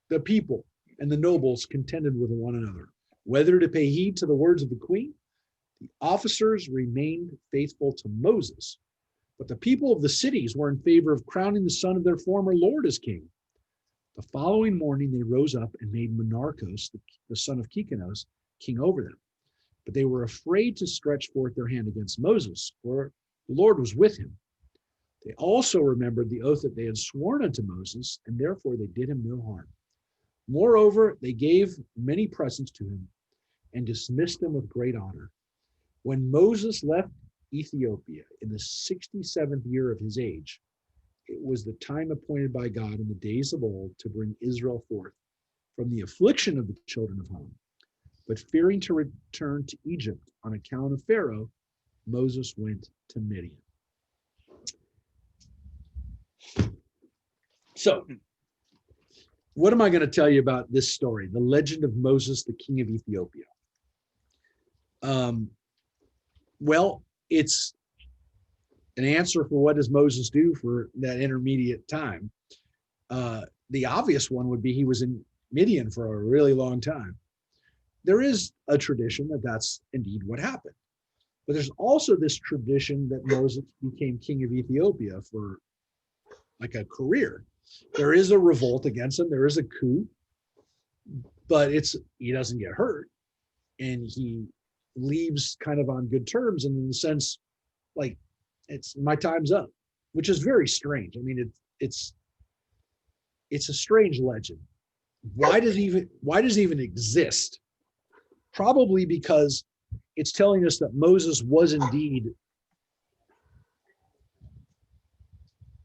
the people and the nobles contended with one another, whether to pay heed to the words of the queen. The officers remained faithful to Moses, But the people of the cities were in favor of crowning the son of their former lord as king. The following morning, they rose up and made Monarchos, the son of Kikanos, king over them. But they were afraid to stretch forth their hand against Moses, for the Lord was with him. They also remembered the oath that they had sworn unto Moses, and therefore they did him no harm. Moreover, they gave many presents to him and dismissed him with great honor. When Moses left Ethiopia in the 67th year of his age, it was the time appointed by God in the days of old to bring Israel forth from the affliction of the children of Ham. But fearing to return to Egypt on account of Pharaoh, Moses went to Midian. So, what am I going to tell you about this story? The legend of Moses, the king of Ethiopia. Well, it's an answer for what does Moses do for that intermediate time. The obvious one would be he was in Midian for a really long time. There is a tradition that that's indeed what happened. But there's also this tradition that Moses became king of Ethiopia for like a career. There is a revolt against him. There is a coup, but he doesn't get hurt, and he leaves kind of on good terms. And in the sense, like, it's my time's up, which is very strange. I mean, it's a strange legend. Why does it even exist? Probably because it's telling us that Moses was indeed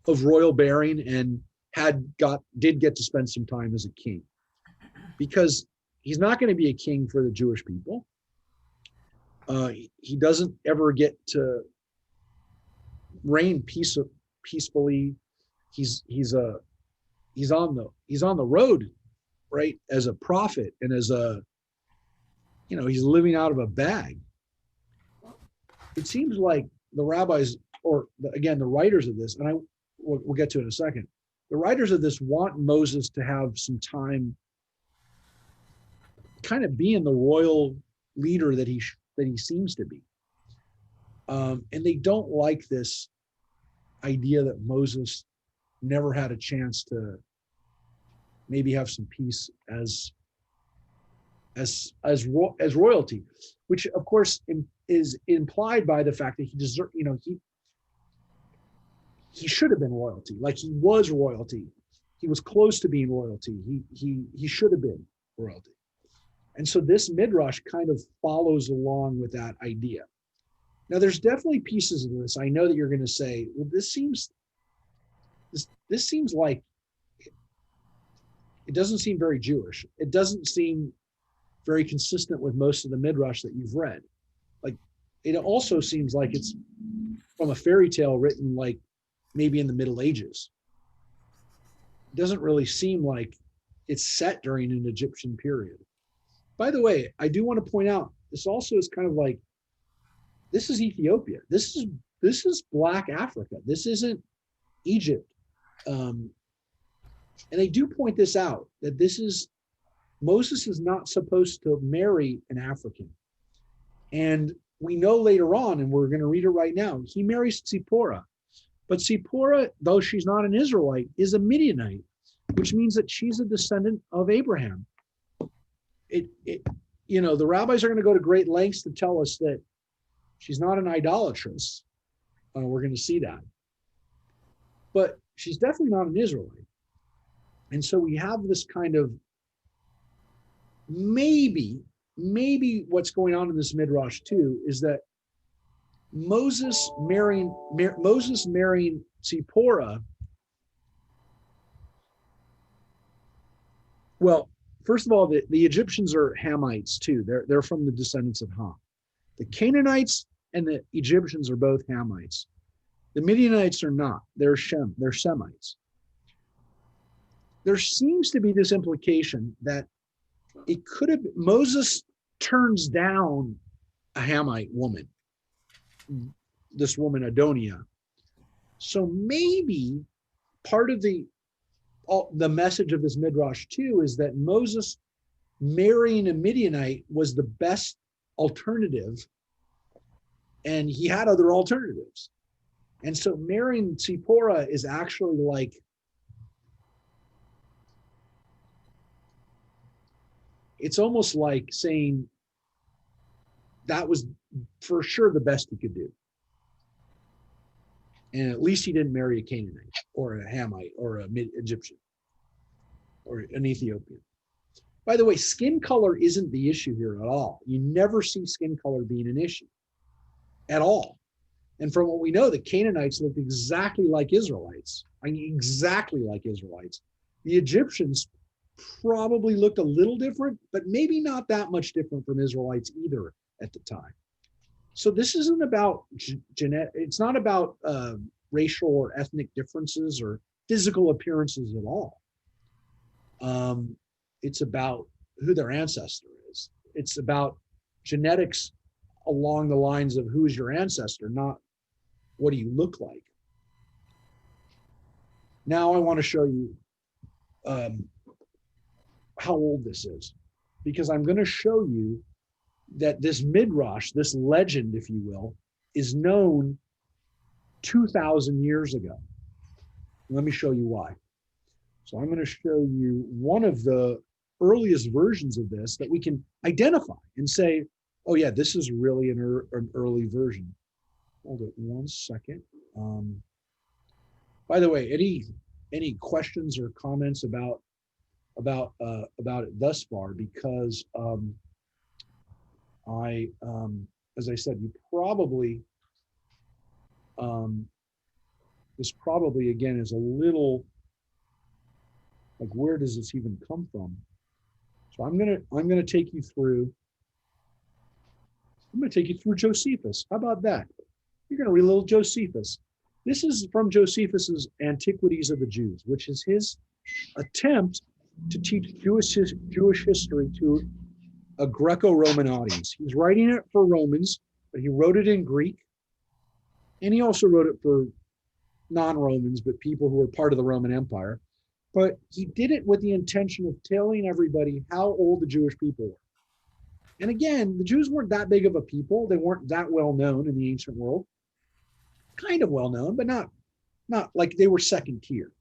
of royal bearing and did get to spend some time as a king, because he's not going to be a king for the Jewish people. He doesn't ever get to reign peacefully. He's on the road, right, as a prophet, and as he's living out of a bag. It seems like the rabbis, the writers of this, and we'll get to it in a second. The writers of this want Moses to have some time, kind of being the royal leader that he seems to be, and they don't like this idea that Moses never had a chance to maybe have some peace as royalty, which of course is implied by the fact that he should have been royalty. Like, he was royalty. He was close to being royalty. He should have been royalty. And so this midrash kind of follows along with that idea. Now, there's definitely pieces of this. I know that you're going to say, well, this seems like it doesn't seem very Jewish. It doesn't seem very consistent with most of the midrash that you've read. Like, it also seems like it's from a fairy tale written like maybe in the Middle Ages. It doesn't really seem like it's set during an Egyptian period. By the way, I do want to point out, this also is kind of like, this is Ethiopia. This is Black Africa. This isn't Egypt. And they do point this out, that Moses is not supposed to marry an African. And we know later on, and we're going to read it right now, he marries Zipporah. But Zipporah, though she's not an Israelite, is a Midianite, which means that she's a descendant of Abraham. The rabbis are going to go to great lengths to tell us that she's not an idolatress. We're going to see that. But she's definitely not an Israelite. And so we have this kind of maybe what's going on in this midrash too is that Moses marrying Zipporah. Well, first of all, the Egyptians are Hamites too. They're from the descendants of Ham. The Canaanites and the Egyptians are both Hamites. The Midianites are not. They're Semites. There seems to be this implication that it could have Moses turns down a Hamite woman, this woman Adonia. So maybe part of the message of this midrash too is that Moses marrying a Midianite was the best alternative, and he had other alternatives. And so marrying Tzipporah is actually like, it's almost like saying that was for sure the best he could do. And at least he didn't marry a Canaanite or a Hamite or a Egyptian or an Ethiopian. By the way, skin color isn't the issue here at all. You never see skin color being an issue at all. And from what we know, the Canaanites looked exactly like Israelites. I mean, exactly like Israelites. The Egyptians probably looked a little different, but maybe not that much different from Israelites either at the time. So this isn't about genetic, it's not about racial or ethnic differences or physical appearances at all. It's about who their ancestor is. It's about genetics along the lines of who's your ancestor, not what do you look like. Now I want to show you how old this is, because I'm going to show you that this Midrash, this legend, if you will, is known 2,000 years ago. Let me show you why. So I'm going to show you one of the earliest versions of this that we can identify and say, oh yeah, this is really an early version. Hold it 1 second. By the way, any questions or comments about it thus far? Because as I said, you probably this probably again is a little like, where does this even come from? So I'm gonna take you through. I'm gonna take you through Josephus. How about that? You're gonna read a little Josephus. This is from Josephus's Antiquities of the Jews, which is his attempt to teach Jewish history to a Greco-Roman audience. He's writing it for Romans, but he wrote it in Greek. And he also wrote it for non-Romans, but people who were part of the Roman Empire. But he did it with the intention of telling everybody how old the Jewish people were. And again, the Jews weren't that big of a people. They weren't that well known in the ancient world. Kind of well known, but not like they were second tier.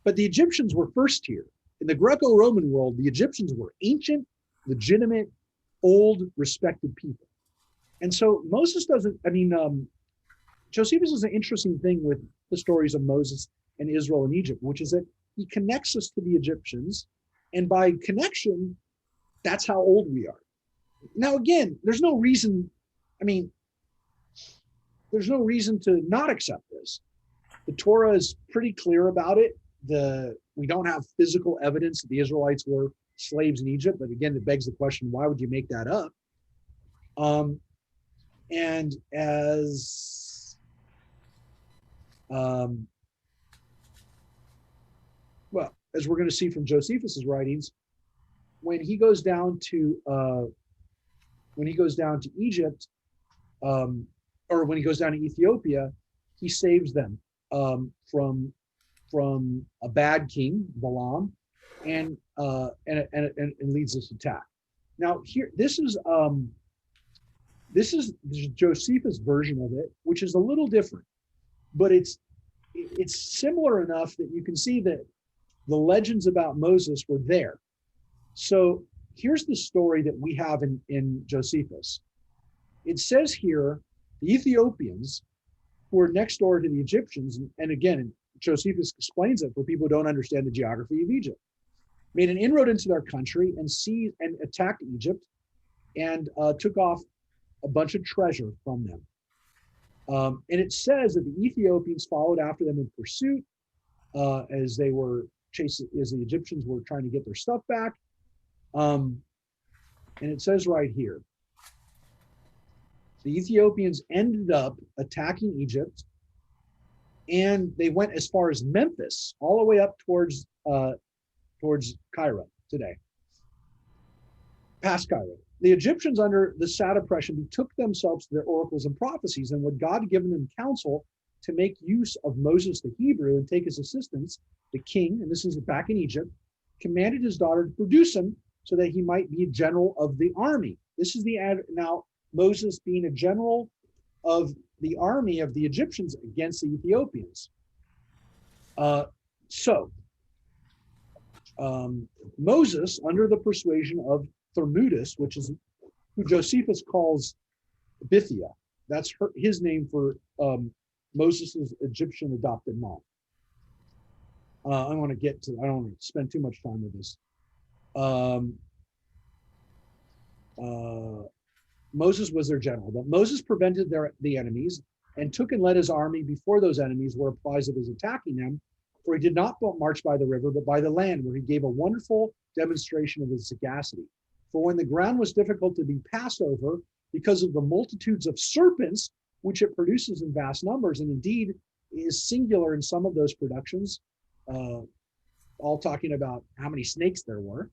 But the Egyptians were first tier. In the Greco-Roman world, the Egyptians were ancient, legitimate, old, respected people. And so Moses doesn't, Josephus is an interesting thing with the stories of Moses and Israel and Egypt, which is that he connects us to the Egyptians. And by connection, that's how old we are. Now, again, there's no reason to not accept this. The Torah is pretty clear about it. We don't have physical evidence that the Israelites were slaves in Egypt, but again, it begs the question, why would you make that up? And as as we're going to see from Josephus's writings, when he goes down to Egypt, or when he goes down to Ethiopia, he saves them from a bad king, Balaam, and leads this attack. Now here, this is Josephus' version of it, which is a little different, but it's similar enough that you can see that the legends about Moses were there. So here's the story that we have in Josephus. It says here, the Ethiopians, who are next door to the Egyptians, and again, Josephus explains it for people who don't understand the geography of Egypt, made an inroad into their country and attacked Egypt and took off a bunch of treasure from them. And it says that the Ethiopians followed after them in pursuit as the Egyptians were trying to get their stuff back. And it says right here, the Ethiopians ended up attacking Egypt, and they went as far as Memphis, all the way up towards Cairo today, past Cairo. The Egyptians, under the sad oppression, betook themselves to their oracles and prophecies, and when God had given them counsel to make use of Moses the Hebrew and take his assistance, the king, and this is back in Egypt, commanded his daughter to produce him so that he might be a general of the army. This is now Moses being a general of the army of the Egyptians against the Ethiopians. Moses, under the persuasion of Thermutis, which is who Josephus calls Bithia, that's his name for Moses's Egyptian adopted mom. I don't want to spend too much time with this. Moses was their general, but Moses prevented the enemies and took and led his army before those enemies were apprised of his attacking them. For he did not march by the river, but by the land, where he gave a wonderful demonstration of his sagacity. For when the ground was difficult to be passed over because of the multitudes of serpents, which it produces in vast numbers, and indeed is singular in some of those productions, all talking about how many snakes there were,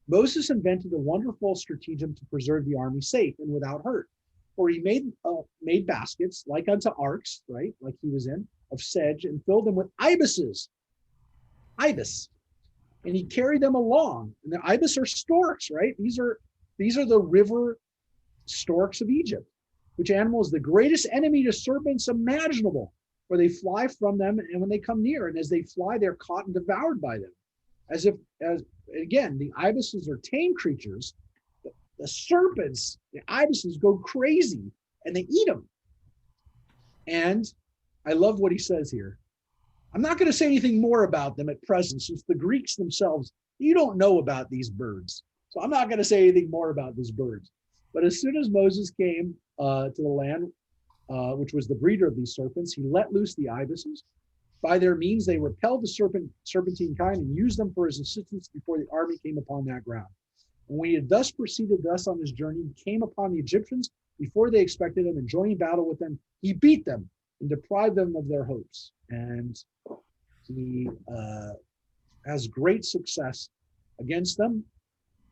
Moses invented a wonderful stratagem to preserve the army safe and without hurt. For he made baskets like unto arks, right, like he was in, of sedge, and filled them with ibises. Ibis. And he carried them along. And the ibis are storks, right? These are the river storks of Egypt, which animal is the greatest enemy to serpents imaginable, where they fly from them, and when they come near, and as they fly, they're caught and devoured by them. As again, the ibises are tame creatures. The serpents, the ibises, go crazy and they eat them. And I love what he says here. I'm not going to say anything more about them at present, since the Greeks themselves, you don't know about these birds. So I'm not going to say anything more about these birds. But as soon as Moses came to the land, which was the breeder of these serpents, he let loose the ibises. By their means, they repelled the serpentine kind and used them for his assistance before the army came upon that ground. And when he had thus proceeded on his journey, he came upon the Egyptians before they expected him, and joining battle with them, he beat them and deprived them of their hopes. And he has great success against them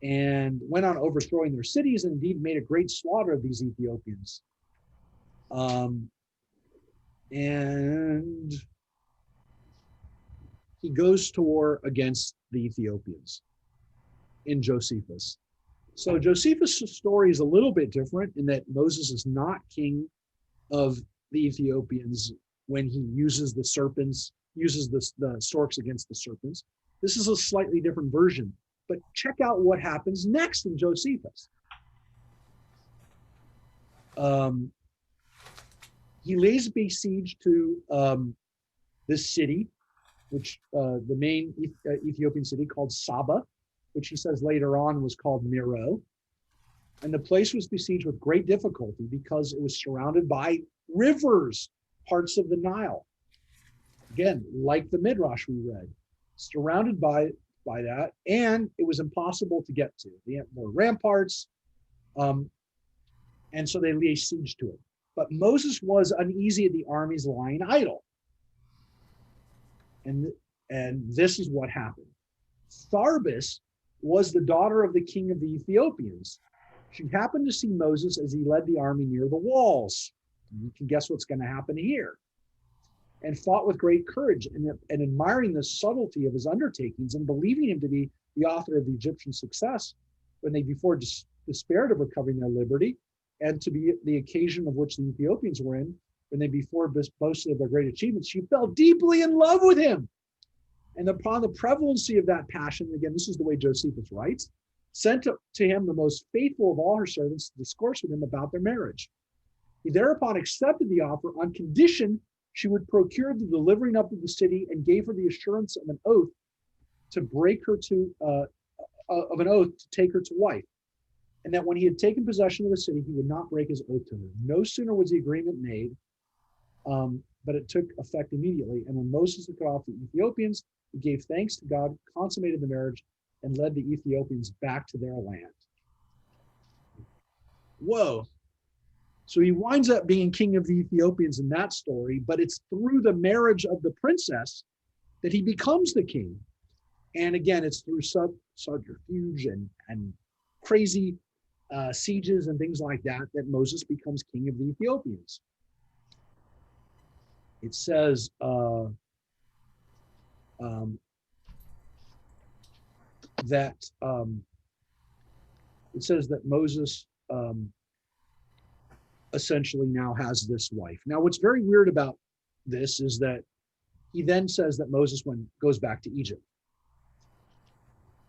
and went on overthrowing their cities, and indeed made a great slaughter of these Ethiopians. And he goes to war against the Ethiopians in Josephus. So Josephus' story is a little bit different in that Moses is not king of the Ethiopians when he uses the serpents, uses the storks against the serpents. This is a slightly different version, but check out what happens next in Josephus. He lays siege to this city, which the main Ethiopian city called Saba, which he says later on was called Miro. And the place was besieged with great difficulty because it was surrounded by rivers, parts of the Nile. Again, like the Midrash we read, surrounded by that, and it was impossible to get to. There were ramparts, and so they laid siege to it. But Moses was uneasy at the armies lying idle. And this is what happened. Sarbis was the daughter of the king of the Ethiopians. She happened to see Moses as he led the army near the walls. You can guess what's going to happen here. And fought with great courage, and admiring the subtlety of his undertakings and believing him to be the author of the Egyptian success when they before despaired of recovering their liberty, and to be the occasion of which the Ethiopians were in, when they before boasted of their great achievements, she fell deeply in love with him. And upon the prevalency of that passion, again, this is the way Josephus writes, sent to him the most faithful of all her servants to discourse with him about their marriage. He thereupon accepted the offer on condition she would procure the delivering up of the city, and gave her the assurance of an oath to take her to wife. And that when he had taken possession of the city, he would not break his oath to her. No sooner was the agreement made, but it took effect immediately. And when Moses had cut off the Ethiopians, he gave thanks to God, consummated the marriage, and led the Ethiopians back to their land. Whoa. So he winds up being king of the Ethiopians in that story, but it's through the marriage of the princess that he becomes the king. And again, it's through subterfuge and crazy sieges and things like that Moses becomes king of the Ethiopians. It says that Moses essentially now has this wife. Now, what's very weird about this is that he then says that Moses goes back to Egypt,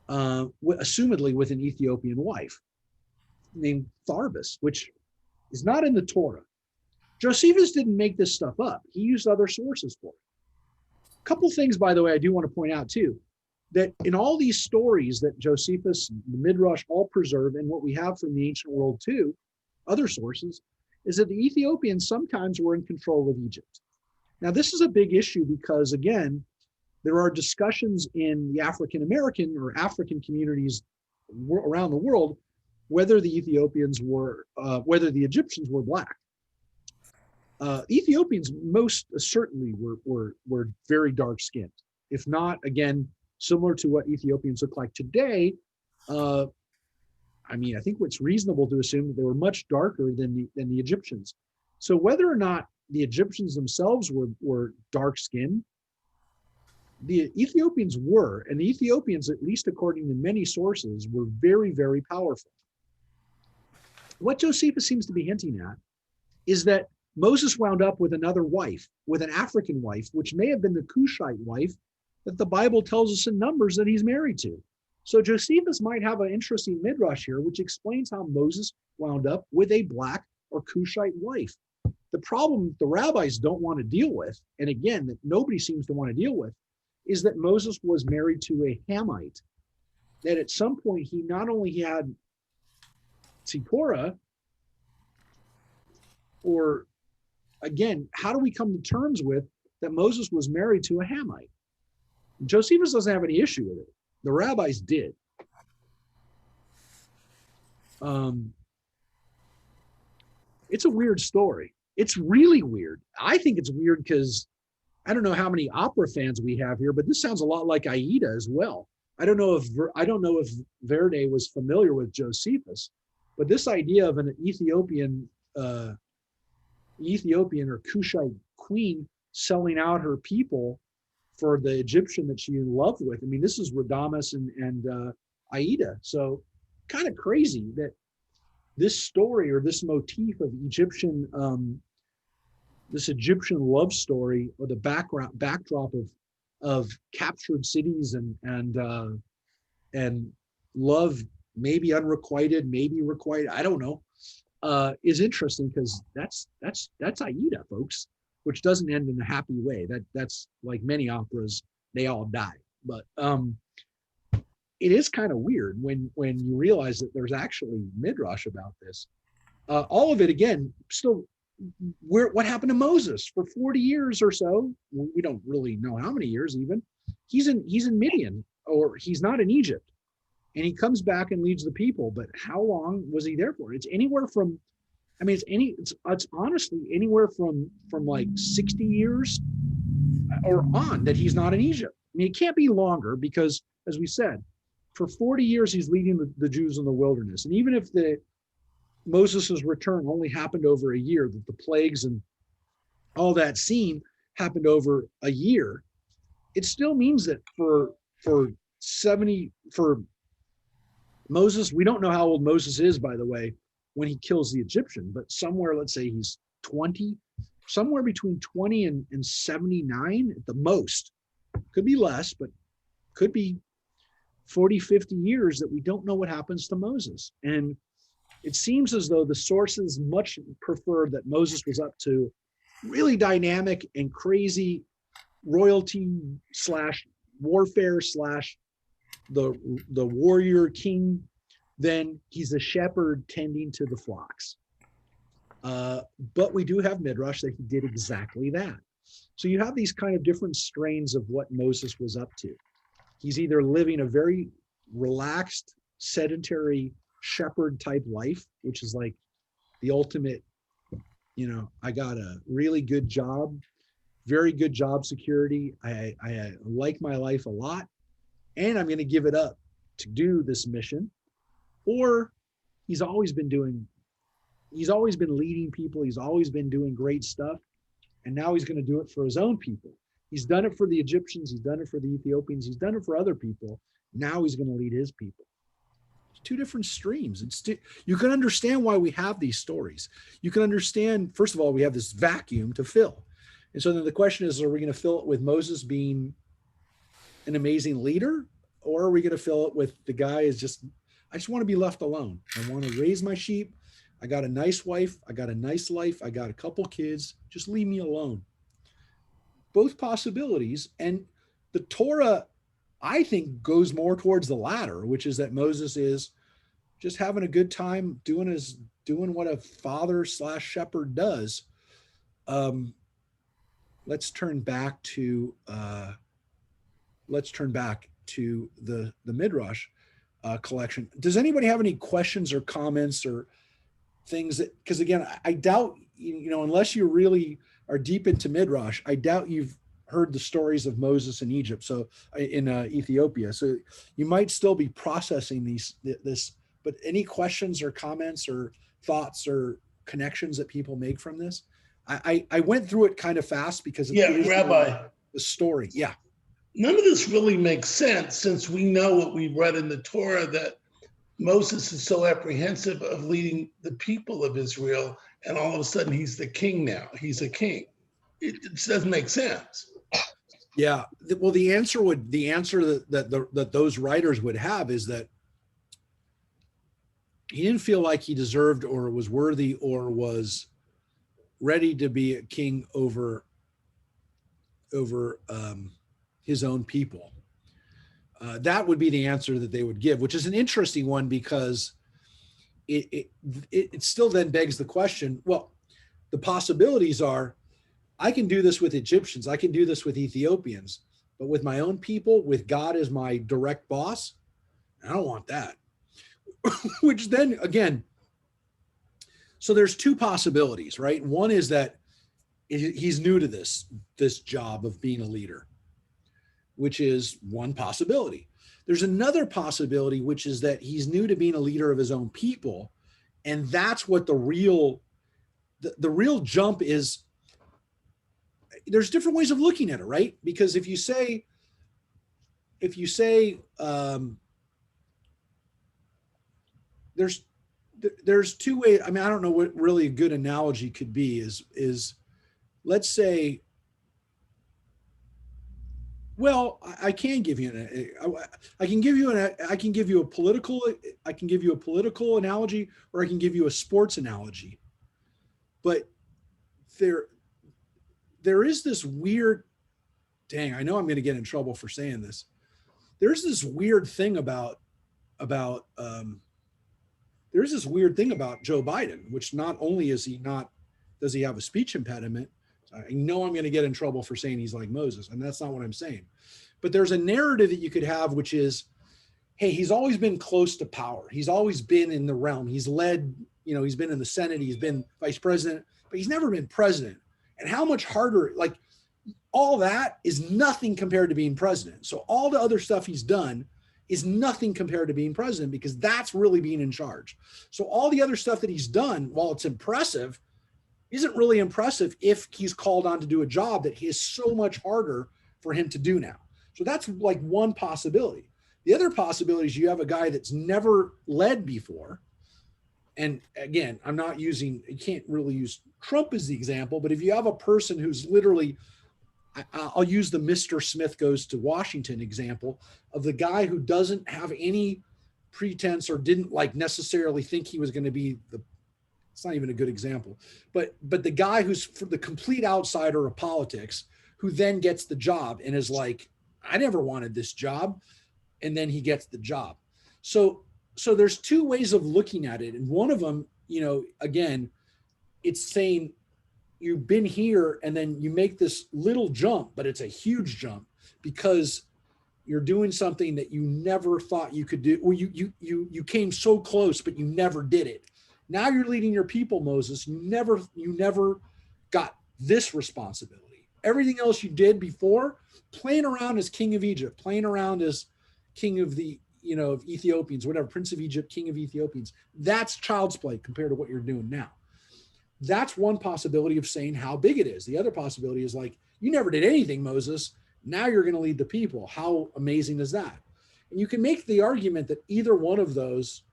assumedly with an Ethiopian wife named Tharbus, which is not in the Torah. Josephus didn't make this stuff up. He used other sources for it. A couple things, by the way, I do want to point out too, that in all these stories that Josephus, the Midrash all preserve, and what we have from the ancient world too, other sources, is that the Ethiopians sometimes were in control of Egypt. Now, this is a big issue because, again, there are discussions in the African American or African communities around the world whether the Ethiopians were, whether the Egyptians were black. Ethiopians most certainly were very dark skinned, if not, again, similar to what Ethiopians look like today. I mean, I think it's reasonable to assume that they were much darker than the Egyptians. So whether or not the Egyptians themselves were dark skinned, the Ethiopians were, and the Ethiopians, at least according to many sources, were very, very powerful. What Josephus seems to be hinting at is that Moses wound up with another wife, with an African wife, which may have been the Cushite wife that the Bible tells us in Numbers that he's married to. So Josephus might have an interesting midrash here, which explains how Moses wound up with a black or Cushite wife. The problem the rabbis don't want to deal with, and again, that nobody seems to want to deal with, is that Moses was married to a Hamite, that at some point he not only had Zipporah, or again, how do we come to terms with that Moses was married to a Hamite? Josephus doesn't have any issue with it. The rabbis did. It's a weird story. It's really weird. I think it's weird because I don't know how many opera fans we have here, but this sounds a lot like Aida as well. I don't know if Verdi was familiar with Josephus, but this idea of an Ethiopian or Cushite queen selling out her people for the Egyptian that she in love with. I mean, this is Radames and Aida. So kind of crazy that this story or this motif of this Egyptian love story, or the backdrop of captured cities and love, maybe unrequited, maybe requited, I don't know, is interesting because that's Aida, folks, which doesn't end in a happy way. That's like many operas, they all die. But it is kind of weird when you realize that there's actually midrash about this. All of it, again, still, what happened to Moses for 40 years or so? We don't really know how many years even. He's in Midian, or he's not in Egypt, and he comes back and leads the people. But how long was he there for? It's anywhere from, I mean, it's honestly anywhere from like 60 years or on that he's not in Egypt. I mean, it can't be longer because, as we said, for 40 years he's leading the Jews in the wilderness. And even if Moses' return only happened over a year, that the plagues and all that scene happened over a year, it still means that for Moses, we don't know how old Moses is, by the way, when he kills the Egyptian, but somewhere, let's say he's 20, somewhere between 20 and 79 at the most. Could be less, but could be 40, 50 years that we don't know what happens to Moses. And it seems as though the sources much prefer that Moses was up to really dynamic and crazy royalty / warfare / the warrior king, then he's a shepherd tending to the flocks. But we do have midrash that he did exactly that. So you have these kind of different strains of what Moses was up to. He's either living a very relaxed, sedentary shepherd type life, which is like the ultimate, I got a really good job, very good job security. I like my life a lot, and I'm going to give it up to do this mission. Or he's always been leading people. He's always been doing great stuff. And now he's going to do it for his own people. He's done it for the Egyptians. He's done it for the Ethiopians. He's done it for other people. Now he's going to lead his people. two different streams. You can understand why we have these stories. You can understand, first of all, we have this vacuum to fill. And so then the question is, are we going to fill it with Moses being an amazing leader? Or are we going to fill it with the guy is just, I just want to be left alone. I want to raise my sheep. I got a nice wife. I got a nice life. I got a couple kids. Just leave me alone. Both possibilities. And the Torah, I think, goes more towards the latter, which is that Moses is just having a good time doing what a father / shepherd does. Let's turn back to the Midrash collection. Does anybody have any questions or comments or things that, because again, I doubt, unless you really are deep into Midrash, I doubt you've heard the stories of Moses in Egypt. So in Ethiopia. So you might still be processing this, but any questions or comments or thoughts or connections that people make from this? I went through it kind of fast because Rabbi, the story. Yeah. None of this really makes sense since we know what we read in the Torah, that Moses is so apprehensive of leading the people of Israel, and all of a sudden he's the king now. He's a king. It doesn't make sense. Yeah. Well, the answer that those writers would have is that he didn't feel like he deserved or was worthy or was ready to be a king over his own people. That would be the answer that they would give, which is an interesting one because it still then begs the question, well, the possibilities are, I can do this with Egyptians, I can do this with Ethiopians, but with my own people, with God as my direct boss, I don't want that. Which then again, so there's two possibilities, right? One is that he's new to this job of being a leader, which is one possibility. There's another possibility, which is that he's new to being a leader of his own people. And that's what the real jump is. There's different ways of looking at it, right? Because if you say there's two ways. I mean, I don't know what really a good analogy could be is let's say, well, I can give you I can give you a political analogy, or I can give you a sports analogy. But there is this weird, dang, I know I'm going to get in trouble for saying this. There's this weird thing about Joe Biden, which not only does he have a speech impediment, I know I'm going to get in trouble for saying he's like Moses, and that's not what I'm saying. But there's a narrative that you could have, which is, hey, he's always been close to power. He's always been in the realm. He's led, he's been in the Senate, he's been vice president, but he's never been president. And how much harder, like all that is nothing compared to being president. So all the other stuff he's done is nothing compared to being president, because that's really being in charge. So all the other stuff that he's done, while it's impressive, isn't really impressive if he's called on to do a job that is so much harder for him to do now. So that's like one possibility. The other possibility is you have a guy that's never led before. And again, you can't really use Trump as the example, but if you have a person who's literally, I'll use the Mr. Smith goes to Washington example of the guy who doesn't have any pretense or didn't like necessarily think he was going to be it's not even a good example, but the guy who's for the complete outsider of politics, who then gets the job and is like, I never wanted this job. And then he gets the job. So there's two ways of looking at it. And one of them, again, it's saying you've been here and then you make this little jump, but it's a huge jump because you're doing something that you never thought you could do. Well, you came so close, but you never did it. Now you're leading your people, Moses. You never got this responsibility. Everything else you did before, playing around as king of Egypt, playing around as king of the, of Ethiopians, whatever, Prince of Egypt, king of Ethiopians, that's child's play compared to what you're doing now. That's one possibility of saying how big it is. The other possibility is like, you never did anything, Moses. Now you're going to lead the people. How amazing is that? And you can make the argument that either one of those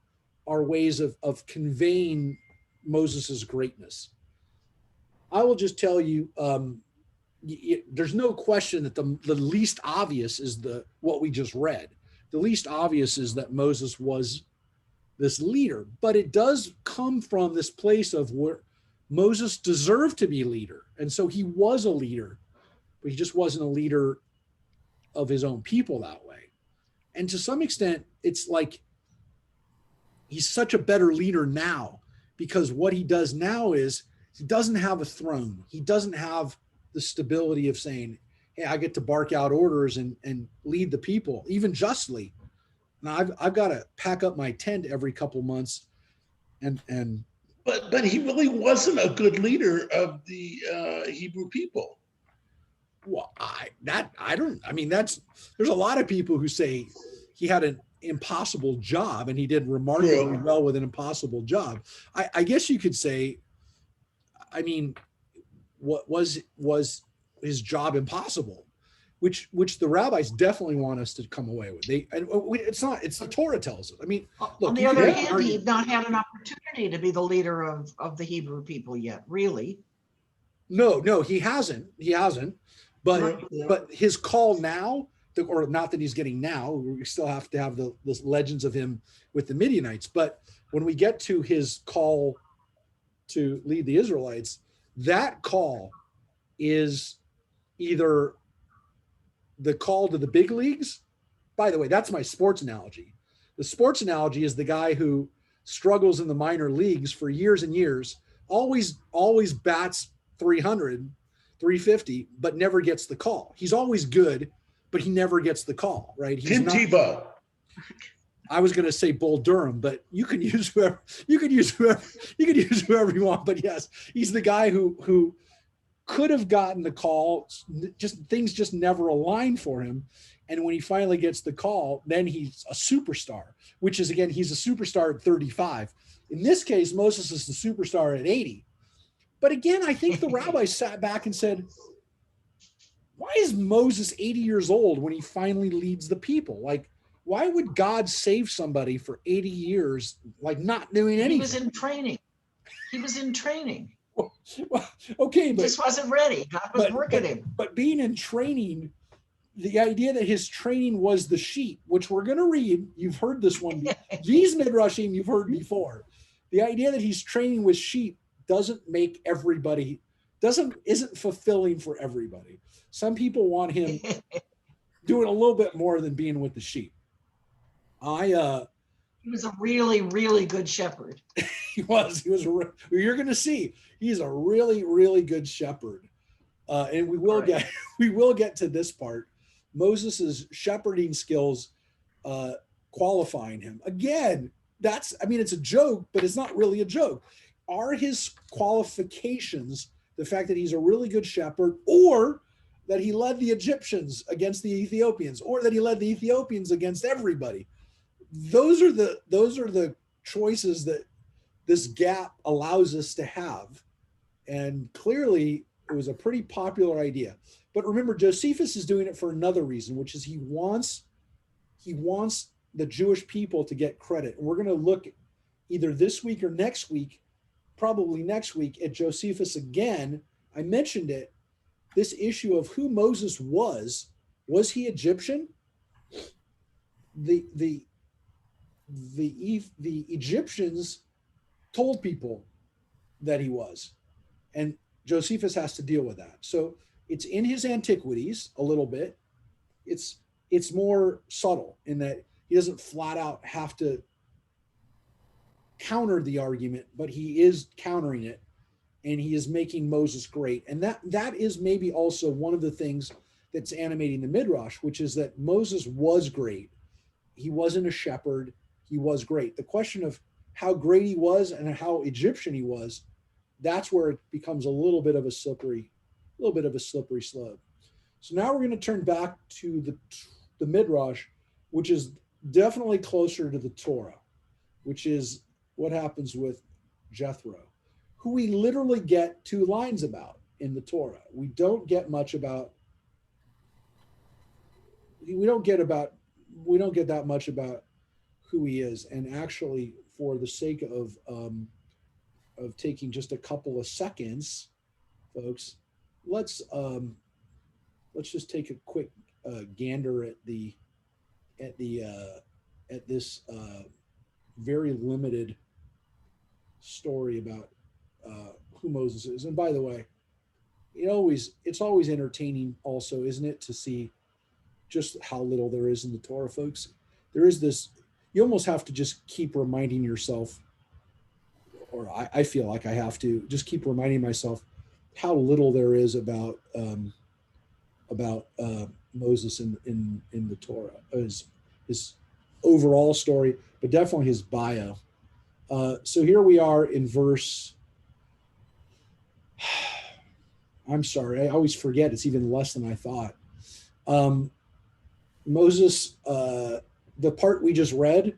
are ways of conveying Moses's greatness. I will just tell you, there's no question that the least obvious is what we just read. The least obvious is that Moses was this leader, but it does come from this place of where Moses deserved to be leader. And so he was a leader, but he just wasn't a leader of his own people that way. And to some extent, it's like he's such a better leader now, because what he does now is he doesn't have a throne. He doesn't have the stability of saying, hey, I get to bark out orders and lead the people, even justly. Now I've got to pack up my tent every couple months and But he really wasn't a good leader of the Hebrew people. well, there's a lot of people who say he had an impossible job and he did remarkably well with an impossible job. I guess you could say, I mean, what was his job impossible, which the rabbis definitely want us to come away with. It's the Torah tells us. I mean, look, On the other hand, he'd not had an opportunity to be the leader of the Hebrew people yet, really. No, he hasn't. But Yeah. but his call now, or not that he's getting now, we still have to have the legends of him with the Midianites. But when we get to his call to lead the Israelites, that call is either the call to the big leagues. By the way, that's my sports analogy. The sports analogy is the guy who struggles in the minor leagues for years and years, always bats 300, 350, but never gets the call. He's always good, but he never gets the call, right? Tim Tebow. I was going to say Bull Durham, but you can use whoever you want. But yes, he's the guy who could have gotten the call. Just things just never align for him. And when he finally gets the call, then he's a superstar, which is, again, he's a superstar at 35. In this case, Moses is the superstar at 80. But again, I think the rabbis sat back and said, why is Moses 80 years old when he finally leads the people? Like, why would God save somebody for 80 years, like not doing anything? He was in training. Well, okay, but He just wasn't ready. God was working him. But being in training, the idea that his training was the sheep, which we're going to read, you've heard this one. These midrashim you've heard before. The idea that he's training with sheep isn't fulfilling for everybody. Some people want him doing a little bit more than being with the sheep. He was a really, really good shepherd. You're going to see he's a really, really good shepherd. And we will get to this part. Moses's shepherding skills qualifying him. Again, it's a joke, but it's not really a joke. Are his qualifications the fact that he's a really good shepherd, or that he led the Egyptians against the Ethiopians, or that he led the Ethiopians against everybody? Those are the choices that this gap allows us to have. And clearly it was a pretty popular idea. But remember, Josephus is doing it for another reason, which is he wants the Jewish people to get credit. And we're going to look either this week or next week, probably next week, at Josephus again. I mentioned it, this issue of who Moses was he Egyptian? The Egyptians told people that he was, and Josephus has to deal with that. So it's in his Antiquities a little bit. It's more subtle in that he doesn't flat out have to counter the argument, but he is countering it, and he is making Moses great. And that is maybe also one of the things that's animating the Midrash, which is that Moses was great. He wasn't a shepherd. He was great. The question of how great he was and how Egyptian he was, that's where it becomes a little bit of a slippery slope. So now we're going to turn back to the Midrash, which is definitely closer to the Torah, which is what happens with Jethro, who we literally get 2 lines about in the Torah. We don't get that much about who he is. And actually, for the sake of taking just a couple of seconds, folks, let's just take a quick gander at this very limited story about who Moses is. And by the way, it's always entertaining also, isn't it, to see just how little there is in the Torah, folks. There is this, you almost have to just keep reminding yourself, or I feel like I have to just keep reminding myself how little there is about Moses in the Torah, his overall story, but definitely his bio. So here we are in verse, I'm sorry, I always forget, it's even less than I thought. Moses, the part we just read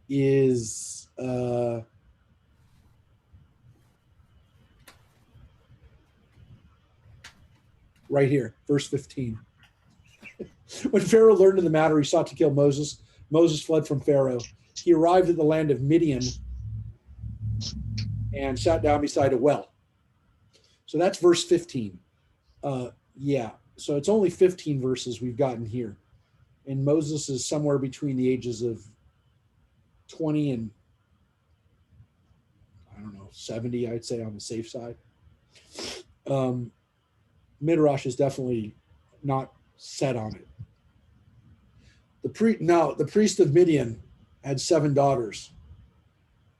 is right here, verse 15. When Pharaoh learned of the matter, he sought to kill Moses. Moses fled from Pharaoh. He arrived at the land of Midian and sat down beside a well. So that's verse 15. Yeah, so it's only 15 verses we've gotten here. And Moses is somewhere between the ages of 20 and, I don't know, 70, I'd say, on the safe side. Midrash is definitely not set on it. The priest of Midian had 7 daughters.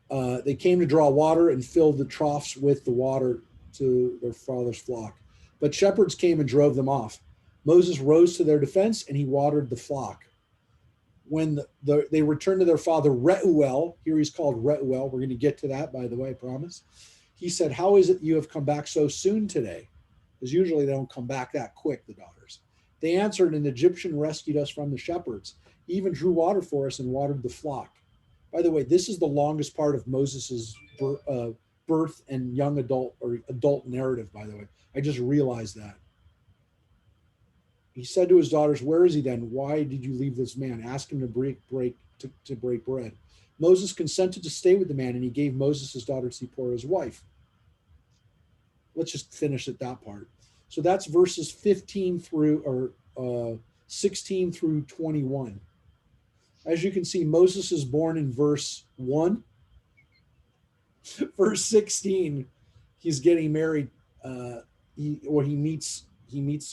They came to draw water and filled the troughs with the water to their father's flock. But shepherds came and drove them off. Moses rose to their defense and he watered the flock. When they returned to their father Reuel, here he's called Reuel. We're going to get to that, by the way, I promise. He said, "How is it you have come back so soon today?" Because usually they don't come back that quick, the daughters. They answered, "An Egyptian rescued us from the shepherds. He even drew water for us and watered the flock." By the way, this is the longest part of Moses's birth and young adult or adult narrative, by the way. I just realized that. He said to his daughters, "Where is he then? Why did you leave this man? Ask him to break bread." Moses consented to stay with the man, and he gave Moses his daughter Zipporah his wife. Let's just finish at that part. So that's verses 15 through 16 through 21. As you can see, Moses is born in verse 1. Verse 16, he's getting married. He meets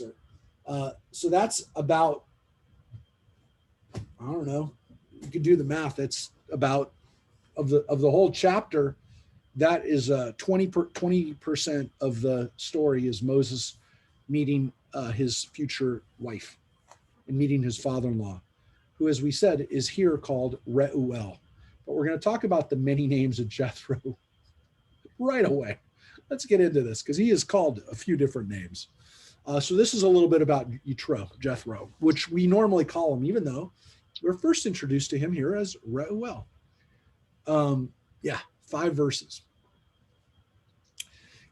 her. So that's about, I don't know, you could do the math. That's about, of the whole chapter, that is 20% of the story is Moses meeting his future wife and meeting his father-in-law, who, as we said, is here called Reuel. But we're going to talk about the many names of Jethro right away. Let's get into this because he is called a few different names. So this is a little bit about Jethro, which we normally call him, even though we're first introduced to him here as Reuel. 5 verses.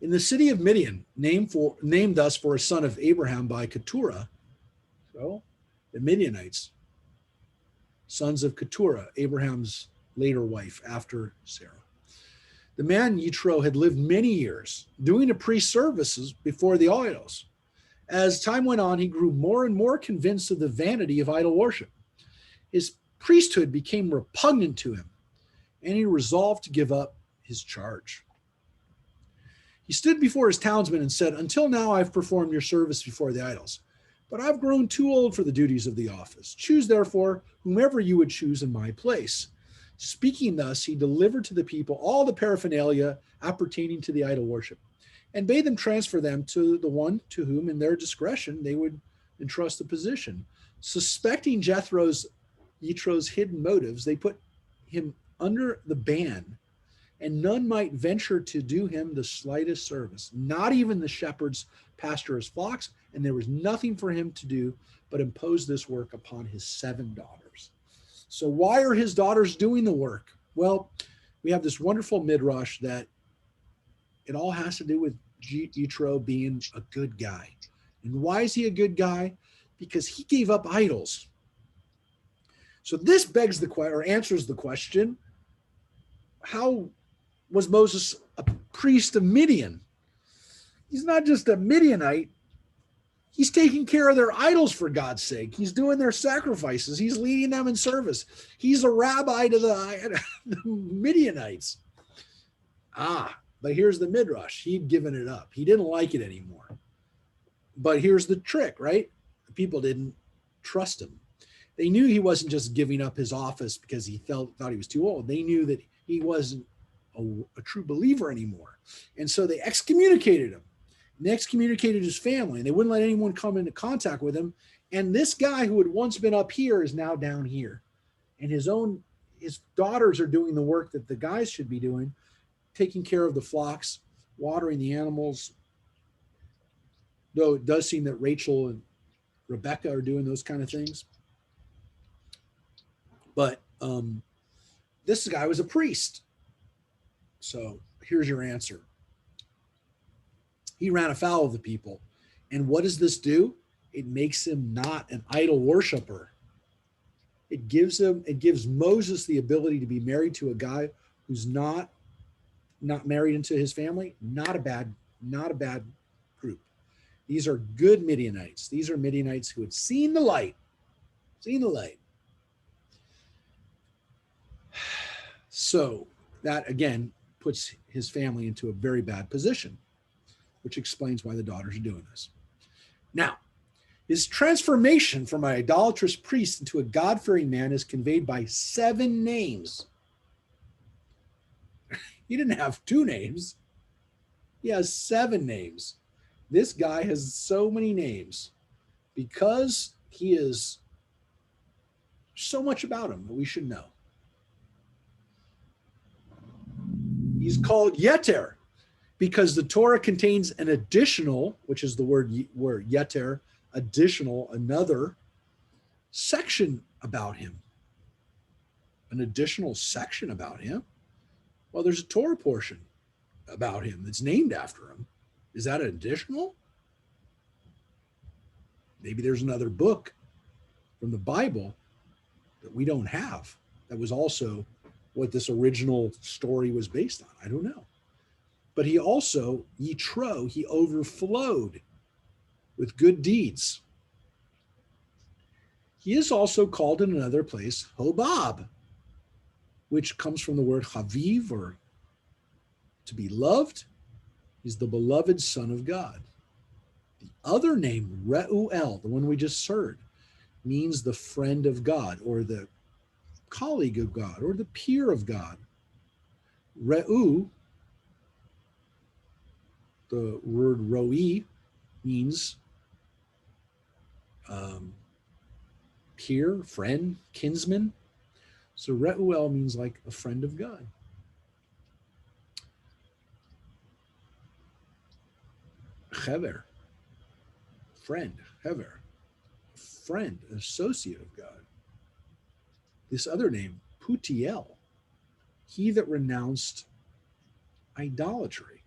In the city of Midian, named thus for a son of Abraham by Keturah, so the Midianites, sons of Keturah, Abraham's later wife after Sarah. The man Yitro had lived many years doing a priest services before the idols. As time went on, he grew more and more convinced of the vanity of idol worship. His priesthood became repugnant to him, and he resolved to give up his charge. He stood before his townsmen and said, "Until now I've performed your service before the idols, but I've grown too old for the duties of the office. Choose, therefore, whomever you would choose in my place." Speaking thus, he delivered to the people all the paraphernalia appertaining to the idol worship, and bade them transfer them to the one to whom, in their discretion, they would entrust the position. Suspecting Yitro's hidden motives, they put him under the ban, and none might venture to do him the slightest service, not even the shepherds pasture his flocks, and there was nothing for him to do but impose this work upon his 7 daughters. So why are his daughters doing the work? Well, we have this wonderful midrash that it all has to do with Yitro being a good guy. And why is he a good guy? Because he gave up idols. So this begs the question, or answers the question, how was Moses a priest of Midian? He's not just a Midianite. He's taking care of their idols, for God's sake. He's doing their sacrifices. He's leading them in service. He's a rabbi to the Midianites. But here's the Midrash. He'd given it up. He didn't like it anymore. But here's the trick, right? The people didn't trust him. They knew he wasn't just giving up his office because he thought he was too old. They knew that he wasn't a true believer anymore. And so they excommunicated him. And they excommunicated his family, and they wouldn't let anyone come into contact with him. And this guy who had once been up here is now down here. And his daughters are doing the work that the guys should be doing, taking care of the flocks, watering the animals. Though it does seem that Rachel and Rebecca are doing those kind of things. But this guy was a priest. So here's your answer. He ran afoul of the people. And what does this do? It makes him not an idol worshiper. It gives Moses the ability to be married to a guy who's not married into his family. Not a bad group. These are good Midianites. These are Midianites who had seen the light. So that again puts his family into a very bad position, which explains why the daughters are doing this. Now, his transformation from an idolatrous priest into a God-fearing man is conveyed by 7 names. He didn't have 2 names. He has 7 names. This guy has so many names because he is so much about him that we should know. He's called Yeter because the Torah contains an additional, which is the word Yeter, additional, another section about him. An additional section about him? Well, there's a Torah portion about him that's named after him. Is that an additional? Maybe there's another book from the Bible that we don't have that was also what this original story was based on. I don't know. But he also, Yitro, he overflowed with good deeds. He is also called in another place Hobab, which comes from the word Haviv, or to be loved. He's the beloved Son of God. The other name, Reuel, the one we just heard, means the friend of God, or the colleague of God, or the peer of God. Reu, the word roi, means peer, friend, kinsman. So Reuel means like a friend of God. Hever, friend, Hever, friend, associate of God. This other name, Putiel, he that renounced idolatry.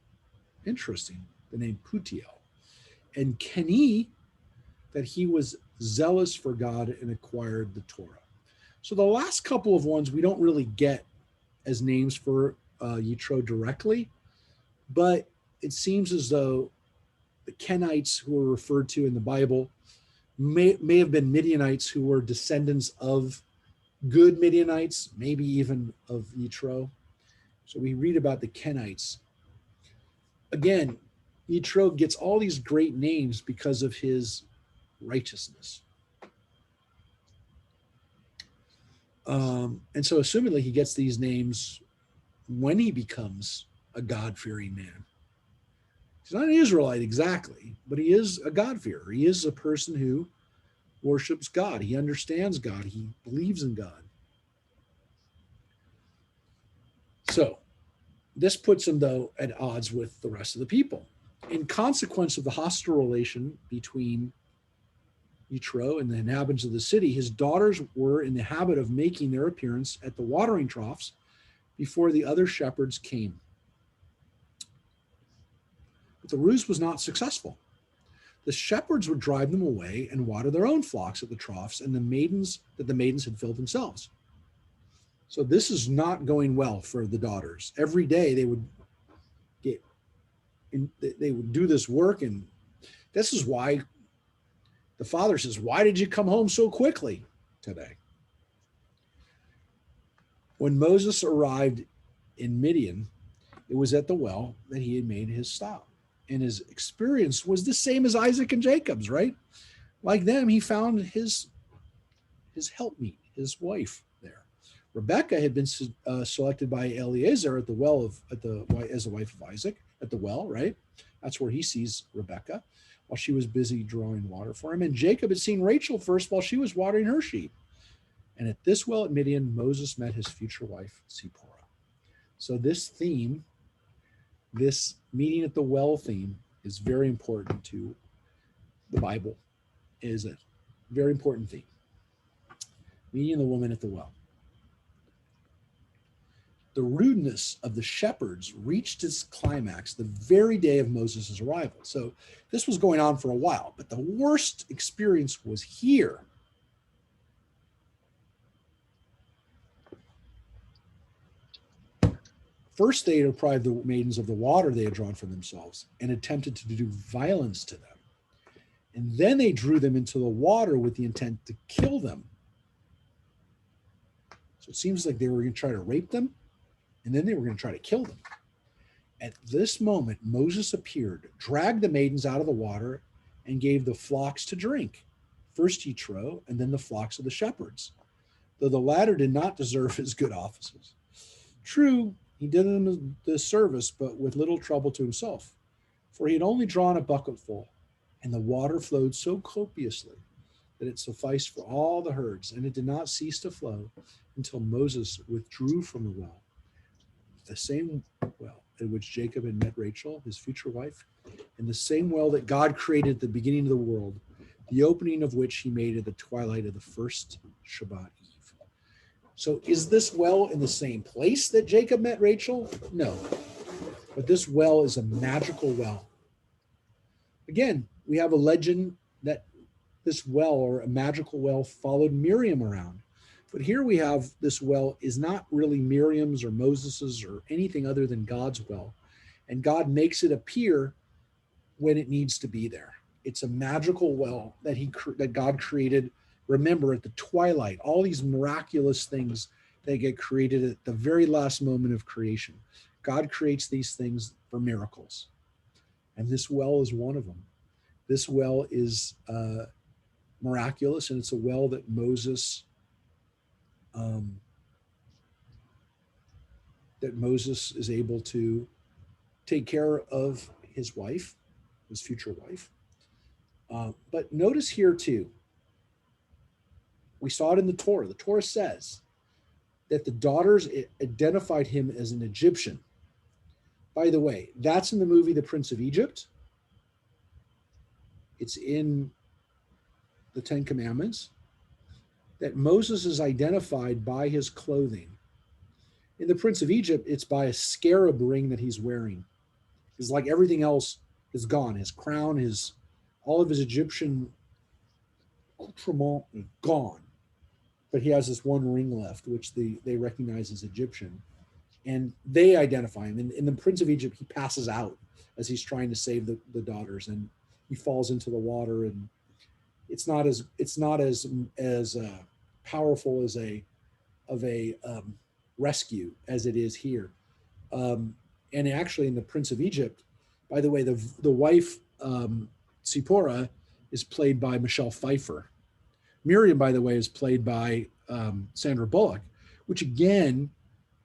Interesting, the name Putiel. And Keni, that he was zealous for God and acquired the Torah. So the last couple of ones we don't really get as names for Yitro directly, but it seems as though the Kenites who are referred to in the Bible may have been Midianites who were descendants of good Midianites, maybe even of Yitro. So we read about the Kenites. Again, Yitro gets all these great names because of his righteousness. And so assumedly he gets these names when he becomes a God-fearing man. He's not an Israelite exactly, but he is a God-fearer. He is a person who worships God. He understands God. He believes in God. So this puts him, though, at odds with the rest of the people. In consequence of the hostile relation between Yitro and the inhabitants of the city, his daughters were in the habit of making their appearance at the watering troughs before the other shepherds came. But the ruse was not successful. the shepherds would drive them away and water their own flocks at the troughs and the maidens had filled themselves. So this is not going well for the daughters. Every day they would do this work, and this is why the father says, "Why did you come home so quickly today?" When Moses arrived in Midian, it was at the well that he had made his stop. And his experience was the same as Isaac and Jacob's, right? Like them, he found his helpmeet, his wife there. Rebecca had been selected by Eliezer at the well as a wife of Isaac at the well, right? That's where he sees Rebecca while she was busy drawing water for him. And Jacob had seen Rachel first while she was watering her sheep. And at this well at Midian, Moses met his future wife, Zipporah. So this theme, this meeting at the well theme, is very important to the Bible. It is a very important theme. Meeting the woman at the well. The rudeness of the shepherds reached its climax the very day of Moses' arrival. So this was going on for a while, but the worst experience was here. First, they deprived the maidens of the water they had drawn for themselves and attempted to do violence to them. And then they drew them into the water with the intent to kill them. So it seems like they were going to try to rape them, and then they were going to try to kill them. At this moment, Moses appeared, dragged the maidens out of the water, and gave the flocks to drink. First Yitro, and then the flocks of the shepherds, though the latter did not deserve his good offices. True, he did them the service, but with little trouble to himself, for he had only drawn a bucketful, and the water flowed so copiously that it sufficed for all the herds, and it did not cease to flow until Moses withdrew from the well, the same well in which Jacob had met Rachel, his future wife, and the same well that God created at the beginning of the world, the opening of which he made at the twilight of the first Shabbat eve. So is this well in the same place that Jacob met Rachel? No. But this well is a magical well. Again, we have a legend that this well, or a magical well, followed Miriam around. But here we have this well is not really Miriam's or Moses's or anything other than God's well. And God makes it appear when it needs to be there. It's a magical well that God created. Remember, at the twilight, all these miraculous things that get created at the very last moment of creation. God creates these things for miracles. And this well is one of them. This well is miraculous, and it's a well that Moses is able to take care of his wife, his future wife. But notice here too, we saw it in the Torah. The Torah says that the daughters identified him as an Egyptian. By the way, that's in the movie The Prince of Egypt. It's in the Ten Commandments that Moses is identified by his clothing. In The Prince of Egypt, it's by a scarab ring that he's wearing. It's like everything else is gone. His crown, all of his Egyptian accoutrement is gone. But he has this one ring left, which they recognize as Egyptian. And they identify him. In The Prince of Egypt, he passes out as he's trying to save the daughters, and he falls into the water, and it's not as powerful as a rescue as it is here. And actually, in The Prince of Egypt, by the way, the wife Zipporah is played by Michelle Pfeiffer. Miriam, by the way, is played by Sandra Bullock, which again,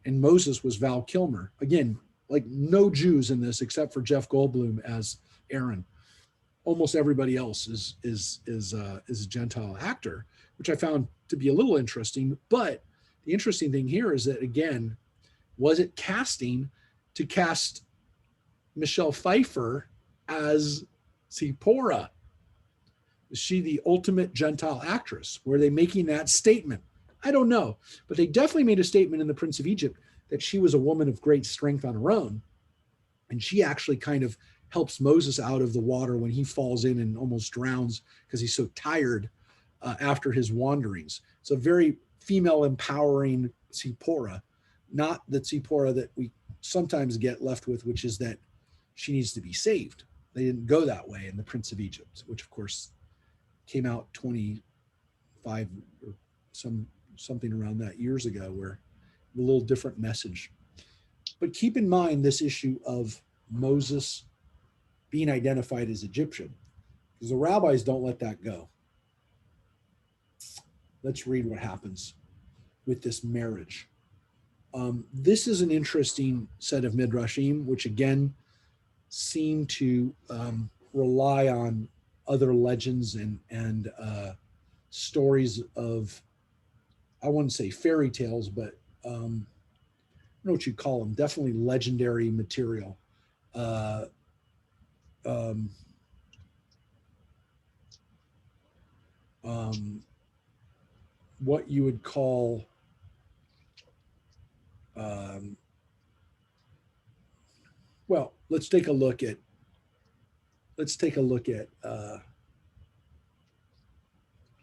in Moses was Val Kilmer. Again, like no Jews in this except for Jeff Goldblum as Aaron. Almost everybody else is a Gentile actor, which I found to be a little interesting. But the interesting thing here is that, again, was it casting to cast Michelle Pfeiffer as Zipporah? Is she the ultimate Gentile actress? Were they making that statement? I don't know. But they definitely made a statement in The Prince of Egypt that she was a woman of great strength on her own. And she actually kind of helps Moses out of the water when he falls in and almost drowns because he's so tired after his wanderings. It's a very female empowering Zipporah, not the Zipporah that we sometimes get left with, which is that she needs to be saved. They didn't go that way in The Prince of Egypt, which of course came out 25 or something around that years ago, where a little different message. But keep in mind this issue of Moses being identified as Egyptian, because the rabbis don't let that go. Let's read what happens with this marriage. This is an interesting set of midrashim, which again seem to rely on other legends and stories of, I wouldn't say fairy tales, but I don't know what you call them, definitely legendary material. What you would call well, let's take a look at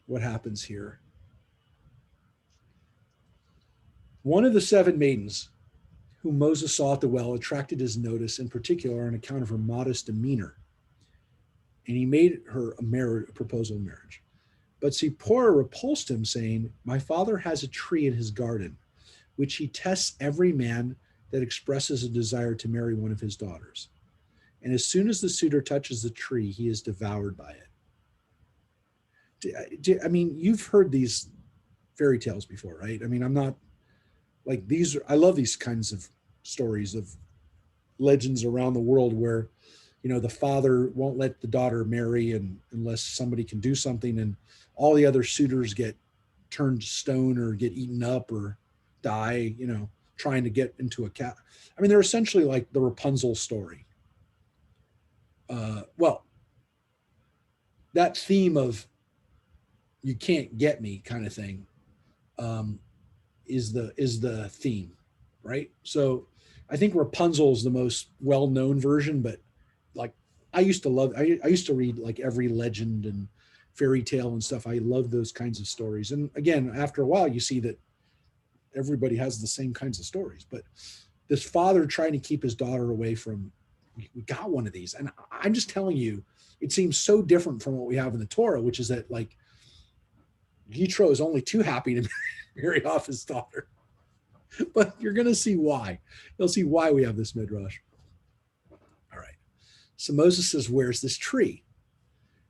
what happens here. One of the 7 maidens whom Moses saw at the well attracted his notice, in particular on account of her modest demeanor, and he made her a proposal of marriage. But Zipporah repulsed him, saying, "My father has a tree in his garden, which he tests every man that expresses a desire to marry one of his daughters. And as soon as the suitor touches the tree, he is devoured by it." I mean, you've heard these fairy tales before, right? I mean, I'm not like I love these kinds of stories of legends around the world where, the father won't let the daughter marry unless somebody can do something, and all the other suitors get turned to stone or get eaten up or die, trying to get into a cat. I mean, they're essentially like the Rapunzel story. Well, that theme of you can't get me kind of thing is the theme, right? So I think Rapunzel is the most well-known version, but like I used to read like every legend and fairy tale and stuff. I love those kinds of stories. And again, after a while, you see that everybody has the same kinds of stories. But this father trying to keep his daughter away from, we got one of these. And I'm just telling you, it seems so different from what we have in the Torah, which is that like Yitro is only too happy to marry off his daughter. But you're going to see why. You'll see why we have this midrash. All right. So Moses says, "Where's this tree?"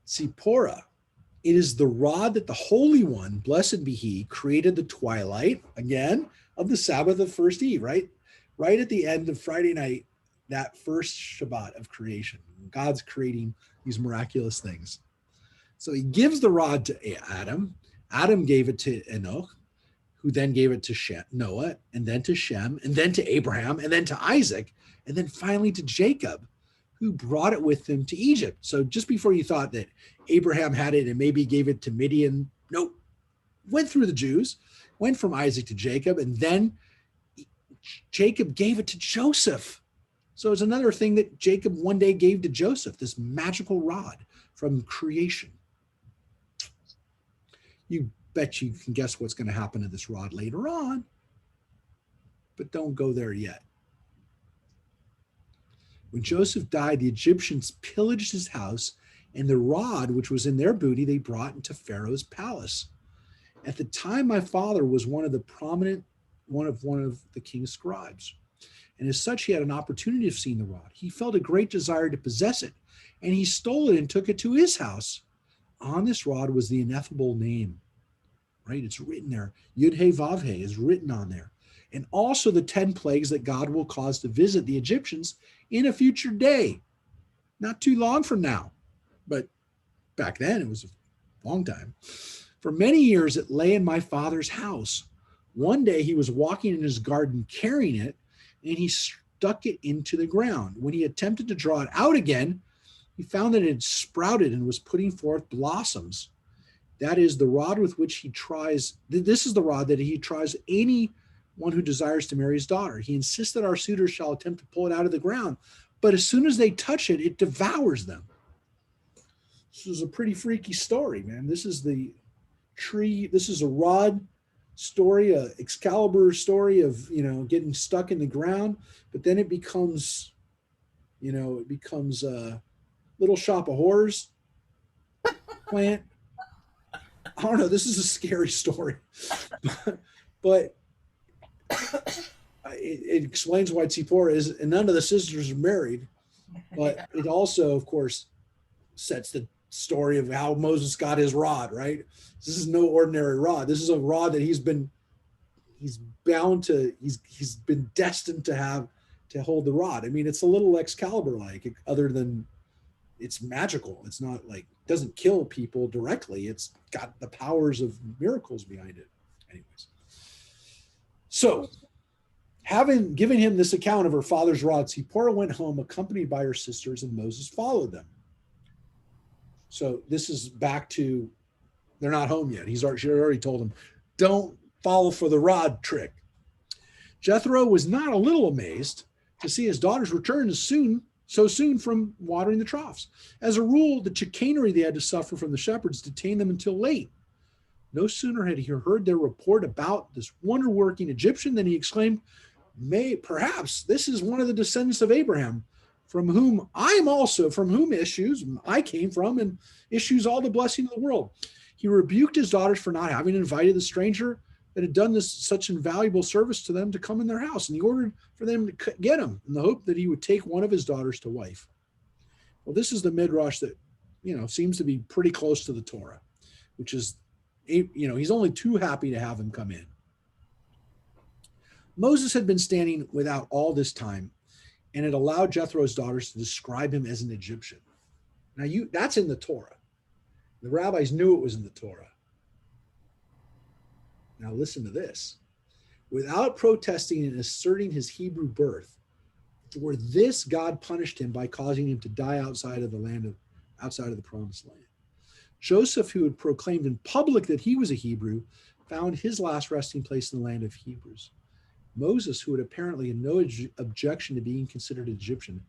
Zipporah, "It is the rod that the Holy One, blessed be he, created the twilight," again, of the Sabbath of first eve, right? Right at the end of Friday night, that first Shabbat of creation. God's creating these miraculous things. So he gives the rod to Adam. Adam gave it to Enoch, who then gave it to Noah, and then to Shem, and then to Abraham, and then to Isaac, and then finally to Jacob, who brought it with him to Egypt. So just before you thought that Abraham had it and maybe gave it to Midian, nope, went through the Jews, went from Isaac to Jacob, and then Jacob gave it to Joseph. So it's another thing that Jacob one day gave to Joseph, this magical rod from creation. You bet you can guess what's going to happen to this rod later on, but don't go there yet. When Joseph died, the Egyptians pillaged his house, and the rod, which was in their booty, they brought into Pharaoh's palace. At the time, my father was one of the king's scribes, and as such, he had an opportunity of seeing the rod. He felt a great desire to possess it, and he stole it and took it to his house. On this rod was the ineffable name, right? It's written there. Yud-He Vav-He is written on there. And also the 10 plagues that God will cause to visit the Egyptians in a future day. Not too long from now, but back then it was a long time. For many years it lay in my father's house. One day he was walking in his garden carrying it, and he stuck it into the ground. When he attempted to draw it out again, he found that it had sprouted and was putting forth blossoms. That is the rod with which he tries. This is the rod that he tries anyone who desires to marry his daughter. He insists that our suitors shall attempt to pull it out of the ground, but as soon as they touch it, it devours them. This is a pretty freaky story, man. This is the tree. This is a rod story, a Excalibur story of, getting stuck in the ground, but then it becomes a Little Shop of Horrors plant. I don't know. This is a scary story, but it explains why Tzipporah is, and none of the sisters are married, but it also, of course, sets the story of how Moses got his rod, right? This is no ordinary rod. This is a rod that he's been destined to hold the rod. I mean, it's a little Excalibur-like, other than it's magical. It's not like, doesn't kill people directly. It's got the powers of miracles behind it. Anyways. So, having given him this account of her father's rod, Tzipporah went home accompanied by her sisters, and Moses followed them. So this is back to, they're not home yet. She already told him, don't fall for the rod trick. Jethro was not a little amazed to see his daughters return so soon from watering the troughs. As a rule, the chicanery they had to suffer from the shepherds detained them until late. No sooner had he heard their report about this wonder-working Egyptian than he exclaimed, perhaps this is one of the descendants of Abraham, from whom I came from, and issues all the blessing of the world. He rebuked his daughters for not having invited the stranger that had done such invaluable service to them to come in their house, and he ordered for them to get him in the hope that he would take one of his daughters to wife. Well, this is the Midrash that, seems to be pretty close to the Torah, which is, he's only too happy to have him come in. Moses had been standing without all this time, and it allowed Jethro's daughters to describe him as an Egyptian. Now, that's in the Torah. The rabbis knew it was in the Torah. Now, listen to this. Without protesting and asserting his Hebrew birth, for this God punished him by causing him to die outside of the promised land. Joseph, who had proclaimed in public that he was a Hebrew, found his last resting place in the land of Hebrews. Moses, who had apparently no objection to being considered Egyptian,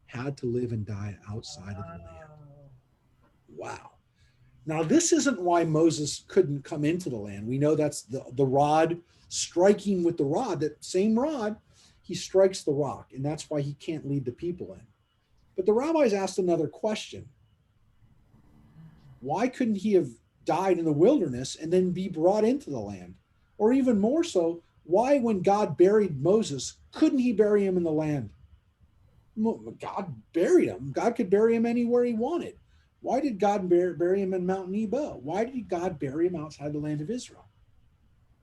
had to live and die outside of the land. Wow. Now, this isn't why Moses couldn't come into the land. We know that's the rod, striking with the rod, that same rod, he strikes the rock, and that's why he can't lead the people in. But the rabbis asked another question. Why couldn't he have died in the wilderness and then be brought into the land? Or even more so, why, when God buried Moses, couldn't he bury him in the land? God buried him. God could bury him anywhere he wanted. Why did God bury him in Mount Nebo? Why did God bury him outside the land of Israel?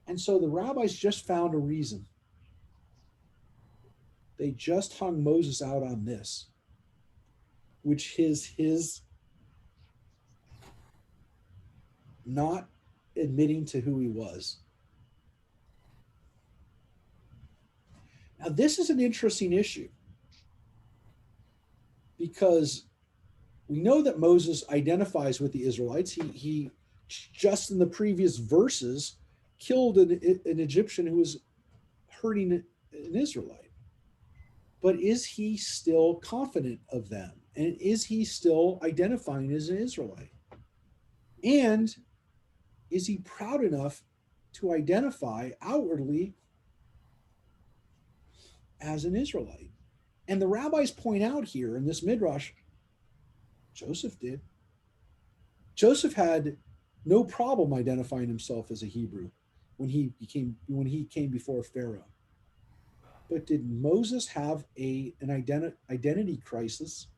And so the rabbis just found a reason. They just hung Moses out on this, which is his not admitting to who he was. Now, this is an interesting issue because we know that Moses identifies with the Israelites. He just in the previous verses killed an Egyptian who was hurting an Israelite. But is he still confident of them? And is he still identifying as an Israelite? And is he proud enough to identify outwardly as an Israelite? And the rabbis point out here in this Midrash, Joseph did. Joseph had no problem identifying himself as a Hebrew when he came before Pharaoh. But did Moses have an identity crisis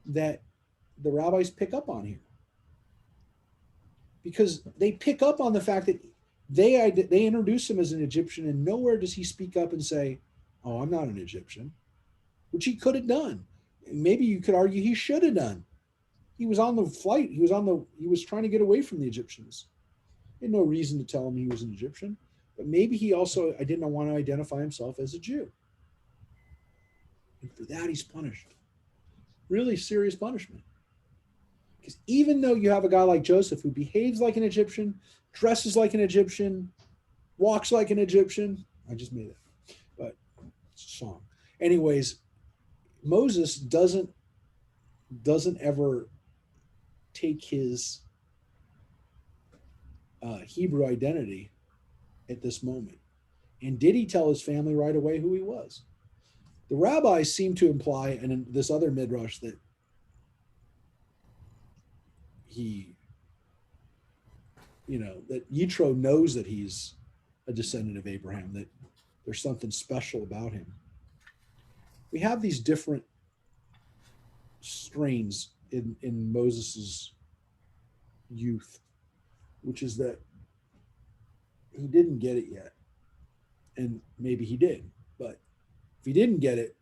that the rabbis pick up on here? Because they pick up on the fact that they introduce him as an Egyptian, and nowhere does he speak up and say, "Oh, I'm not an Egyptian," which he could have done. Maybe you could argue he should have done. He was on the flight. He was trying to get away from the Egyptians. He had no reason to tell him he was an Egyptian, but maybe he also didn't want to identify himself as a Jew. And for that, he's punished. Really serious punishment. Because even though you have a guy like Joseph who behaves like an Egyptian, dresses like an Egyptian, walks like an Egyptian, I just made it, but it's a song. Anyways, Moses doesn't ever take his Hebrew identity at this moment. And did he tell his family right away who he was? The rabbis seem to imply, and in this other midrash, that that Yitro knows that he's a descendant of Abraham, that there's something special about him. We have these different strains in Moses's youth, which is that he didn't get it yet. And maybe he did, but if he didn't get it,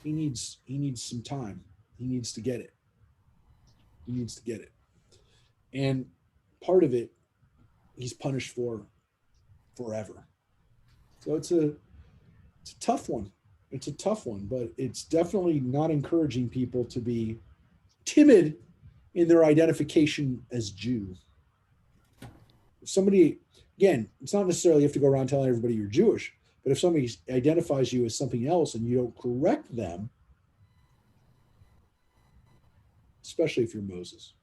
he needs some time. He needs to get it. He needs to get it. And part of it he's punished for forever. So it's a tough one. It's a tough one, but it's definitely not encouraging people to be timid in their identification as Jew. If somebody, again, it's not necessarily you have to go around telling everybody you're Jewish, but if somebody identifies you as something else and you don't correct them, especially if you're Moses.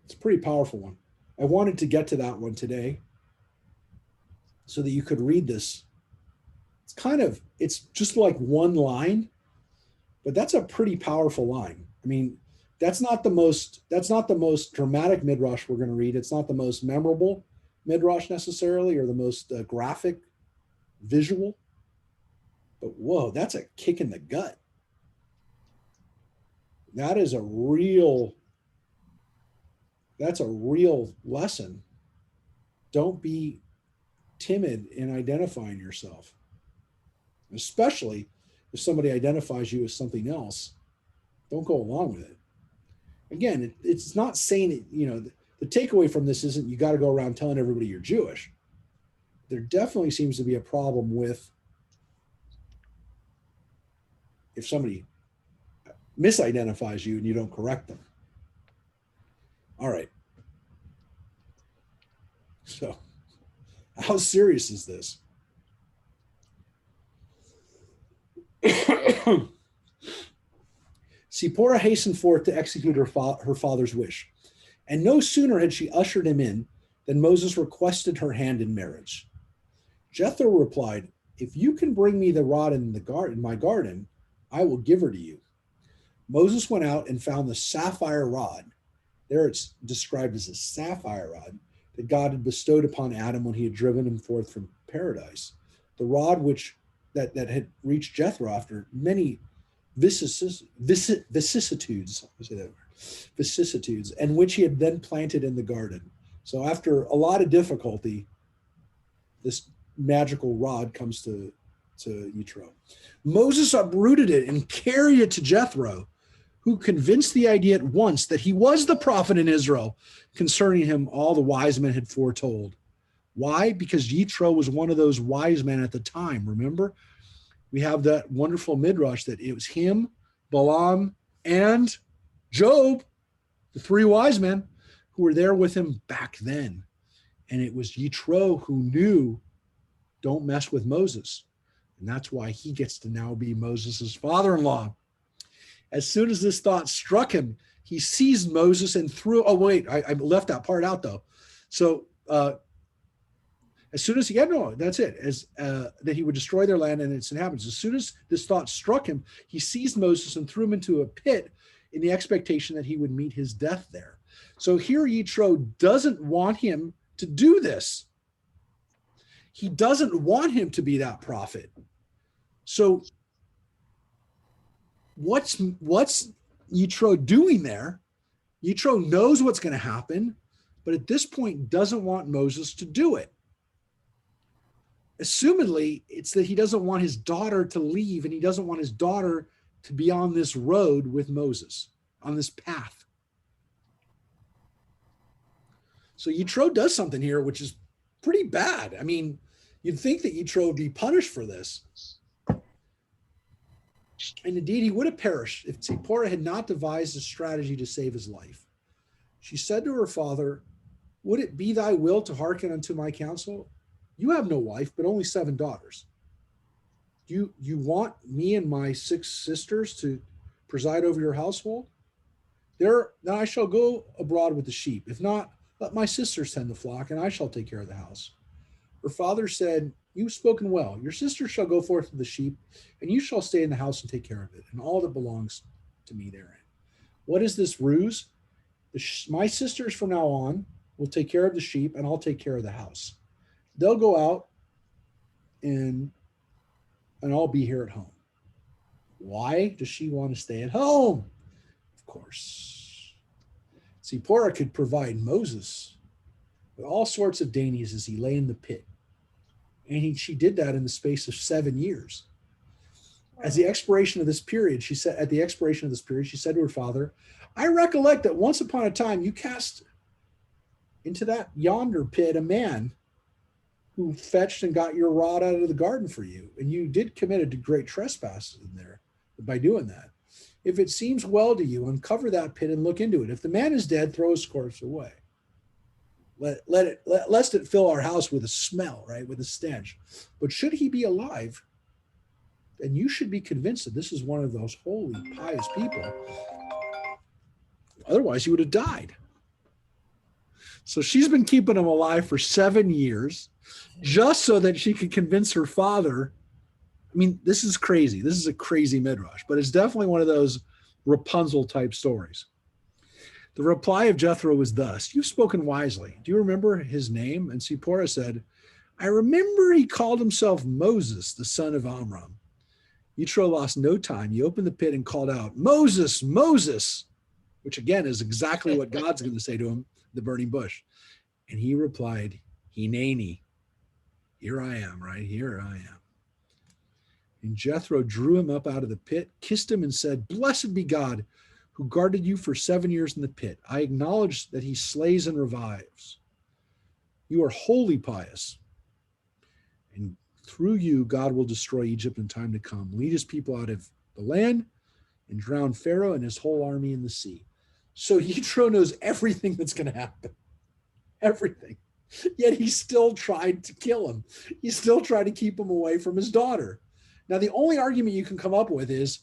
It's a pretty powerful one. I wanted to get to that one today so that you could read this. It's just like one line, but that's a pretty powerful line. I mean, that's not the most dramatic midrash we're going to read. It's not the most memorable midrash necessarily, or the most graphic visual, but whoa, that's a kick in the gut. That's a real lesson. Don't be timid in identifying yourself, especially if somebody identifies you as something else. Don't go along with it. Again, it's not saying it, the takeaway from this isn't you got to go around telling everybody you're Jewish. There definitely seems to be a problem with if somebody misidentifies you and you don't correct them. All right. So, how serious is this? Zipporah hastened forth to execute her father's wish. And no sooner had she ushered him in than Moses requested her hand in marriage. Jethro replied, "If you can bring me the rod in my garden, I will give her to you." Moses went out and found the sapphire rod. There it's described as a sapphire rod that God had bestowed upon Adam when he had driven him forth from paradise. The rod that had reached Jethro after many vicissitudes, and which he had then planted in the garden. So after a lot of difficulty, this magical rod comes to Yitro. Moses uprooted it and carried it to Jethro, who convinced the idea at once that he was the prophet in Israel, concerning him all the wise men had foretold. Why? Because Yitro was one of those wise men at the time. Remember? We have that wonderful midrash that it was him, Balaam, and Job, the three wise men who were there with him back then. And it was Yitro who knew, don't mess with Moses. And that's why he gets to now be Moses' father-in-law. As soon as this thought struck him, he seized Moses and threw, I left that part out though. So as soon as that's it, that he would destroy their land and its inhabitants. As soon as this thought struck him, he seized Moses and threw him into a pit in the expectation that he would meet his death there. So here Yitro doesn't want him to do this. He doesn't want him to be that prophet. So what's Yitro doing there? Yitro knows what's going to happen, but at this point doesn't want Moses to do it. Assumedly, it's that he doesn't want his daughter to leave, and he doesn't want his daughter to be on this road with Moses, on this path. So Yitro does something here, which is pretty bad. I mean, you'd think that Yitro would be punished for this. And indeed, he would have perished if Zipporah had not devised a strategy to save his life. She said to her father, would it be thy will to hearken unto my counsel? You have no wife, but only 7 daughters. You want me and my 6 sisters to preside over your household? Then I shall go abroad with the sheep. If not, let my sisters tend the flock, and I shall take care of the house. Her father said, you've spoken well. Your sisters shall go forth with the sheep, and you shall stay in the house and take care of it, and all that belongs to me therein. What is this ruse? My sisters from now on will take care of the sheep, and I'll take care of the house. They'll go out, and I'll be here at home. Why does she want to stay at home? Of course. Zipporah could provide Moses with all sorts of dainties as he lay in the pit. And she did that in the space of 7 years. At the expiration of this period, she said to her father, I recollect that once upon a time you cast into that yonder pit a man who fetched and got your rod out of the garden for you. And you did commit a great trespass in there by doing that. If it seems well to you, uncover that pit and look into it. If the man is dead, throw his corpse away. Lest it fill our house with a smell, right? With a stench. But should he be alive, then you should be convinced that this is one of those holy, pious people. Otherwise, he would have died. So she's been keeping him alive for 7 years, just so that she could convince her father. I mean, this is crazy. This is a crazy midrash, but it's definitely one of those Rapunzel type stories. The reply of Jethro was thus, you've spoken wisely. Do you remember his name? And Zipporah said, I remember he called himself Moses, the son of Amram. Yitro lost no time. He opened the pit and called out, Moses, Moses, which again is exactly what God's going to say to him, the burning bush. And he replied, Hineni, here I am, right? Here I am. And Jethro drew him up out of the pit, kissed him, and said, blessed be God, who guarded you for 7 years in the pit. I acknowledge that he slays and revives. You are wholly pious. And through you, God will destroy Egypt in time to come, lead his people out of the land, and drown Pharaoh and his whole army in the sea. So Yitro knows everything that's going to happen. Everything. Yet he still tried to kill him. He still tried to keep him away from his daughter. Now, the only argument you can come up with is,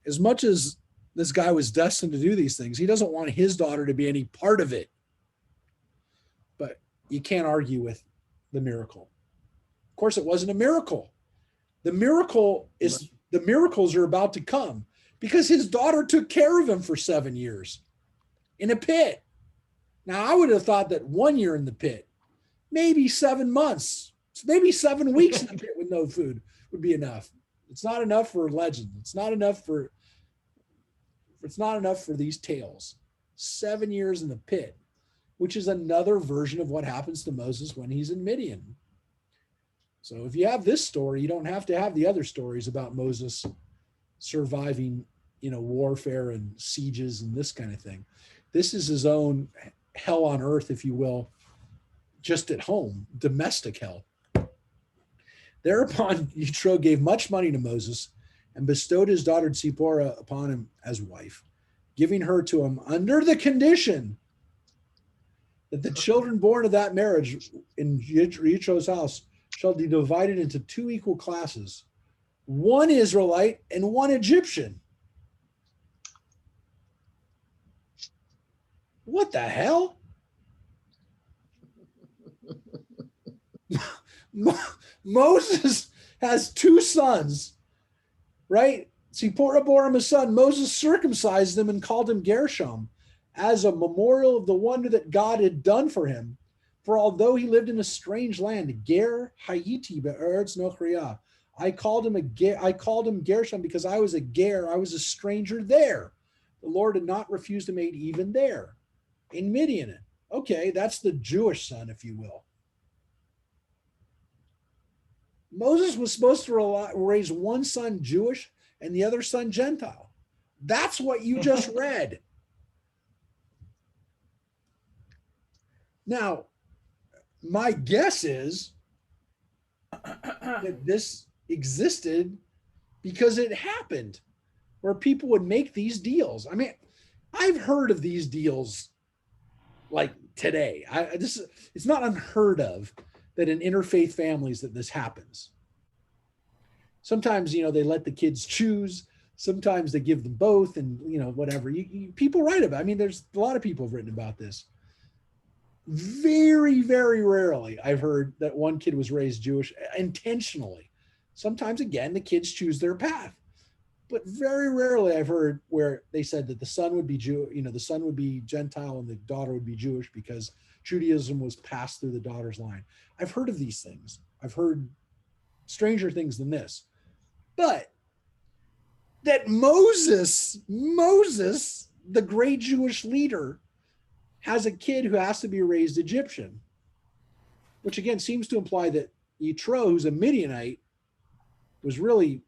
as much as this guy was destined to do these things, he doesn't want his daughter to be any part of it. But you can't argue with the miracle. Of course, it wasn't a miracle. The miracles are about to come because his daughter took care of him for 7 years in a pit. Now, I would have thought that 1 year in the pit, maybe 7 months, maybe 7 weeks in the pit with no food would be enough. It's not enough for legend. It's not enough for these tales. 7 years in the pit, which is another version of what happens to Moses when he's in Midian. So if you have this story, you don't have to have the other stories about Moses surviving, warfare and sieges and this kind of thing. This is his own hell on earth, if you will, just at home, domestic hell. Thereupon Yitro gave much money to Moses and bestowed his daughter Zipporah upon him as wife, giving her to him under the condition that the children born of that marriage in Yitro's house shall be divided into 2 equal classes, one Israelite and one Egyptian. What the hell? Moses has 2 sons, right? Zipporah bore him a son. Moses circumcised him and called him Gershom as a memorial of the wonder that God had done for him. For although he lived in a strange land, Ger Hayiti be'eretz Nochriah, I called him Gershom because I was a stranger there. The Lord had not refused him aid even there in Midian. Okay, that's the Jewish son, if you will. Moses was supposed to raise one son Jewish and the other son Gentile. That's what you just read. Now, my guess is that this existed because it happened, where people would make these deals. I mean, I've heard of these deals like today. It's not unheard of that in interfaith families that this happens. Sometimes, they let the kids choose. Sometimes they give them both, and whatever. People write about. I mean, there's a lot of people have written about this. Very, very rarely I've heard that one kid was raised Jewish intentionally. Sometimes, again, the kids choose their path, but very rarely I've heard where they said that the son would be Jew, the son would be Gentile and the daughter would be Jewish because Judaism was passed through the daughter's line. I've heard of these things. I've heard stranger things than this, but that Moses, the great Jewish leader, has a kid who has to be raised Egyptian, which again seems to imply that Yitro, who's a Midianite, was really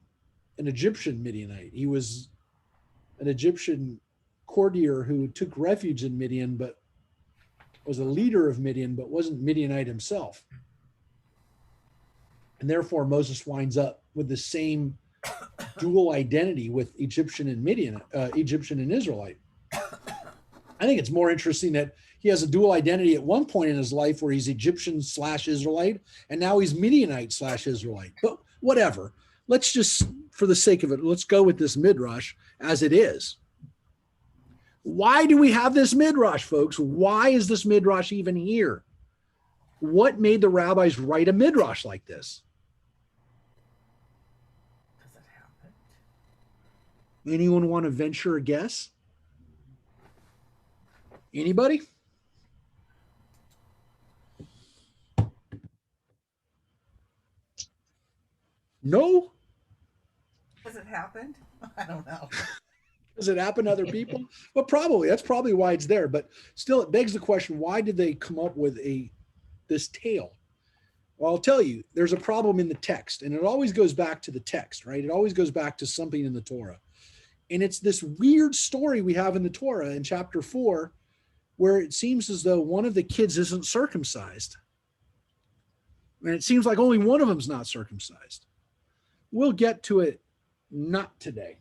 an Egyptian Midianite. He was an Egyptian courtier who took refuge in Midian, but was a leader of Midian, but wasn't Midianite himself. And therefore Moses winds up with the same dual identity with Egyptian and Midian, Egyptian and Israelite. I think it's more interesting that he has a dual identity at one point in his life where he's Egyptian/Israelite, and now he's Midianite/Israelite. But whatever. Let's just, for the sake of it, let's go with this Midrash as it is. Why do we have this Midrash, folks? Why is this Midrash even here? What made the rabbis write a Midrash like this? Does it happen? Anyone want to venture a guess? Anybody? No? Has it happened? I don't know. Does it happen to other people? Well, probably. That's probably why it's there. But still, it begs the question, why did they come up with this tale? Well, I'll tell you, there's a problem in the text, and it always goes back to the text, right? It always goes back to something in the Torah. And it's this weird story we have in the Torah in chapter 4, where it seems as though one of the kids isn't circumcised. And it seems like only one of them's not circumcised. We'll get to it not today.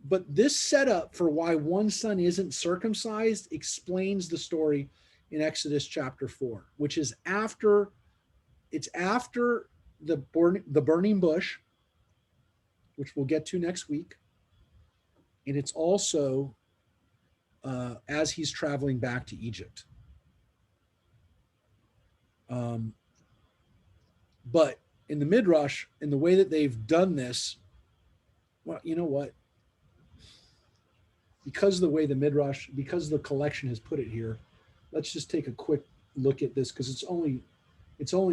But this setup for why one son isn't circumcised explains the story in Exodus chapter 4, which is after the burning bush, which we'll get to next week. And it's also as he's traveling back to Egypt. But in the Midrash, in the way that they've done this, well, you know what? Because of the way the Midrash, because the collection has put it here, let's just take a quick look at this because it's only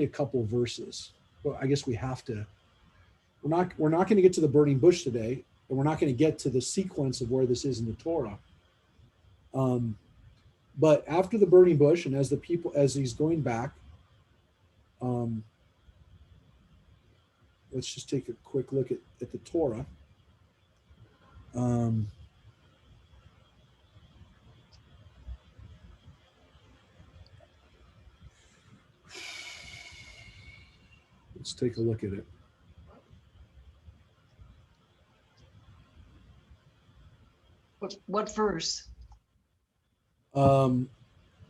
a couple verses. Well, I guess we have to. We're not going to get to the burning bush today, and we're not going to get to the sequence of where this is in the Torah. But after the burning bush, and as he's going back, let's just take a quick look at the Torah. Let's take a look at it. What verse?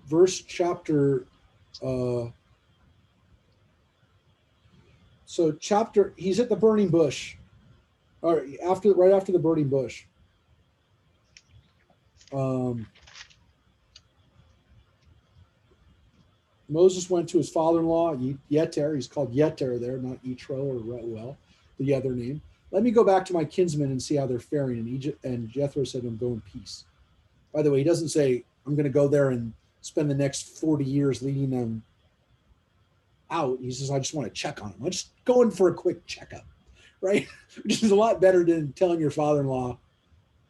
Verse chapter. So chapter, he's at the burning bush, or right after the burning bush. Moses went to his father-in-law, Yeter. He's called Yeter there, not Yitro or Reuel, the other name. Let me go back to my kinsmen and see how they're faring in Egypt. And Jethro said to him, go in peace. By the way, he doesn't say, I'm going to go there and spend the next 40 years leading them out. He says, I just want to check on them. I'm just going for a quick checkup, right? Which is a lot better than telling your father-in-law,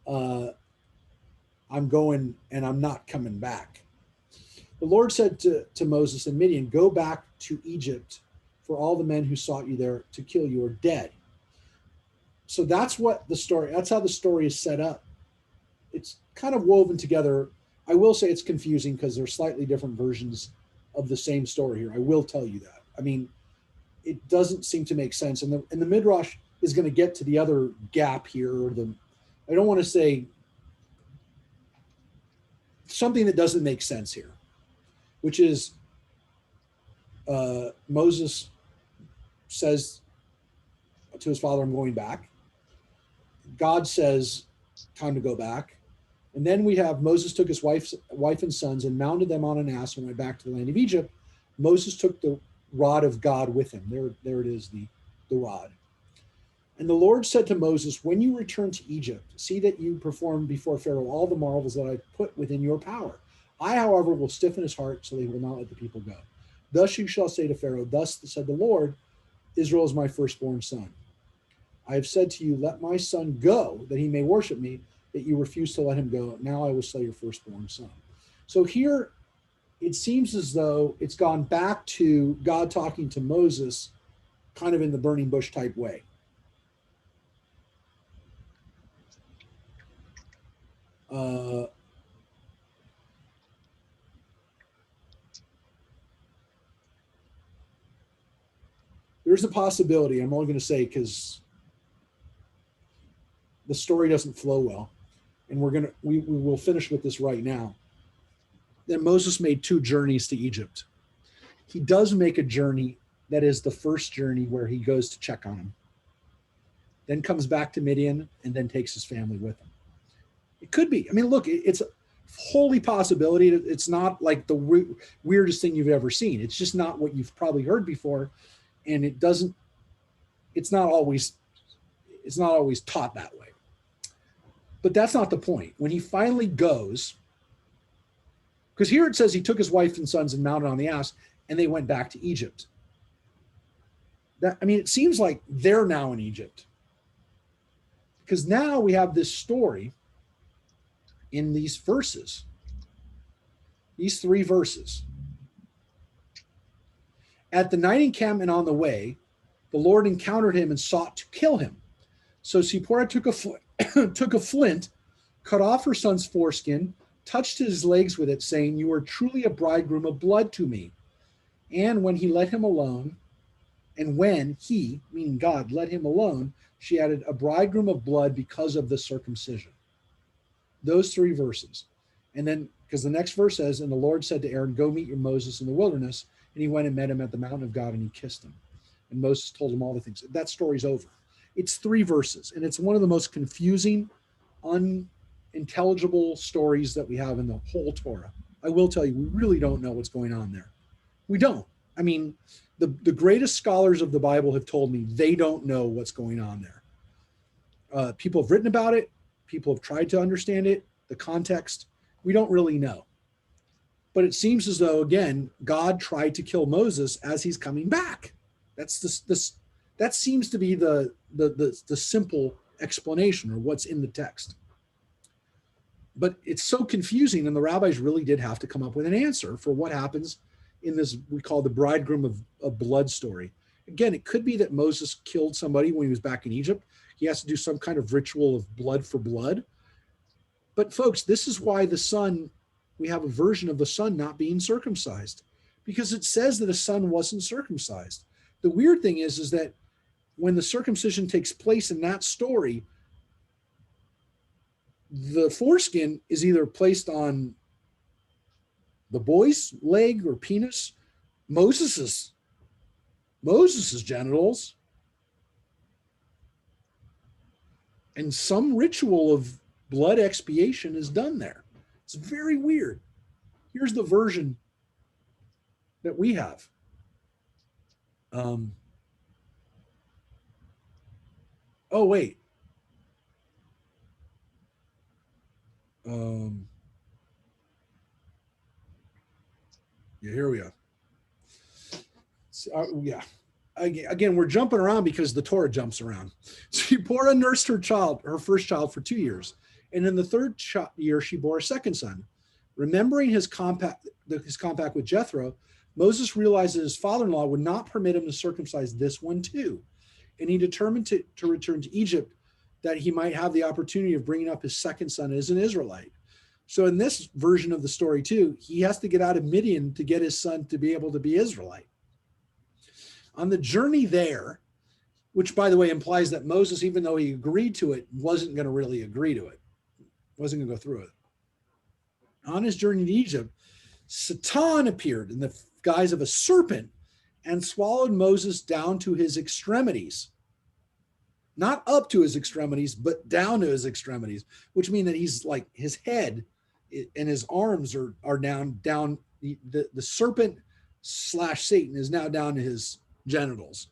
I'm going and I'm not coming back. The Lord said to Moses and Midian, go back to Egypt, for all the men who sought you there to kill you are dead. So that's how the story is set up. It's kind of woven together. I will say it's confusing because there's slightly different versions of the same story here. I will tell you that. I mean, it doesn't seem to make sense. And the Midrash is going to get to the other gap here, I don't want to say something that doesn't make sense here. which is Moses says to his father, I'm going back. God says, time to go back. And then we have Moses took his wife and sons and mounted them on an ass and went back to the land of Egypt. Moses took the rod of God with him. There it is, the rod. And the Lord said to Moses, when you return to Egypt, see that you perform before Pharaoh all the marvels that I put within your power. I, however, will stiffen his heart so that he will not let the people go. Thus you shall say to Pharaoh, thus said the Lord, Israel is my firstborn son. I have said to you, let my son go, that he may worship me, that you refuse to let him go. Now I will slay your firstborn son. So here it seems as though it's gone back to God talking to Moses kind of in the burning bush type way. There's a possibility, I'm only going to say because the story doesn't flow well, and we will finish with this right now, that Moses made 2 journeys to Egypt. He does make a journey that is the first journey where he goes to check on him, then comes back to Midian, and then takes his family with him. It could be. I mean, look, it's a wholly possibility. It's not like the weirdest thing you've ever seen. It's just not what you've probably heard before, and it's not always taught that way. But that's not the point. When he finally goes, because here it says he took his wife and sons and mounted on the ass, and they went back to Egypt. It seems like they're now in Egypt. Because now we have this story in these verses, these 3 verses. At the night encampment on the way, the Lord encountered him and sought to kill him. So Zipporah took a flint, cut off her son's foreskin, touched his legs with it, saying, you are truly a bridegroom of blood to me. And when he let him alone, and when he, meaning God, let him alone, she added, a bridegroom of blood because of the circumcision. Those 3 verses. And then, because the next verse says, and the Lord said to Aaron, go meet your Moses in the wilderness. And he went and met him at the mountain of God, and he kissed him. And Moses told him all the things. That story's over. It's 3 verses, and it's one of the most confusing, unintelligible stories that we have in the whole Torah. I will tell you, we really don't know what's going on there. We don't. I mean, the greatest scholars of the Bible have told me they don't know what's going on there. People have written about it. People have tried to understand it, the context. We don't really know. But it seems as though, again, God tried to kill Moses as he's coming back. That seems to be the simple explanation, or what's in the text. But it's so confusing, and the rabbis really did have to come up with an answer for what happens in this we call the bridegroom of blood story. Again, it could be that Moses killed somebody when he was back in Egypt. He has to do some kind of ritual of blood for blood. But folks, this is why the son, we have a version of the son not being circumcised, because it says that a son wasn't circumcised. The weird thing is that when the circumcision takes place in that story, the foreskin is either placed on the boy's leg or penis, Moses's genitals, and some ritual of blood expiation is done there. It's very weird. Here's the version that we have. Oh, wait. Yeah, here we are. Yeah. Again, we're jumping around because the Torah jumps around. Zipporah nursed her first child for 2 years. And in the 3rd year, she bore a second son. Remembering his compact with Jethro, Moses realized that his father-in-law would not permit him to circumcise this one too. And he determined to return to Egypt, that he might have the opportunity of bringing up his second son as an Israelite. So in this version of the story too, he has to get out of Midian to get his son to be able to be Israelite. On the journey there, which by the way implies that Moses, even though he agreed to it, wasn't going to really agree to it, wasn't going to go through it. On his journey to Egypt, Satan appeared in the guise of a serpent and swallowed Moses down to his extremities. Not up to his extremities, but down to his extremities, which means that he's like his head and his arms are down. The serpent / Satan is now down to his genitals.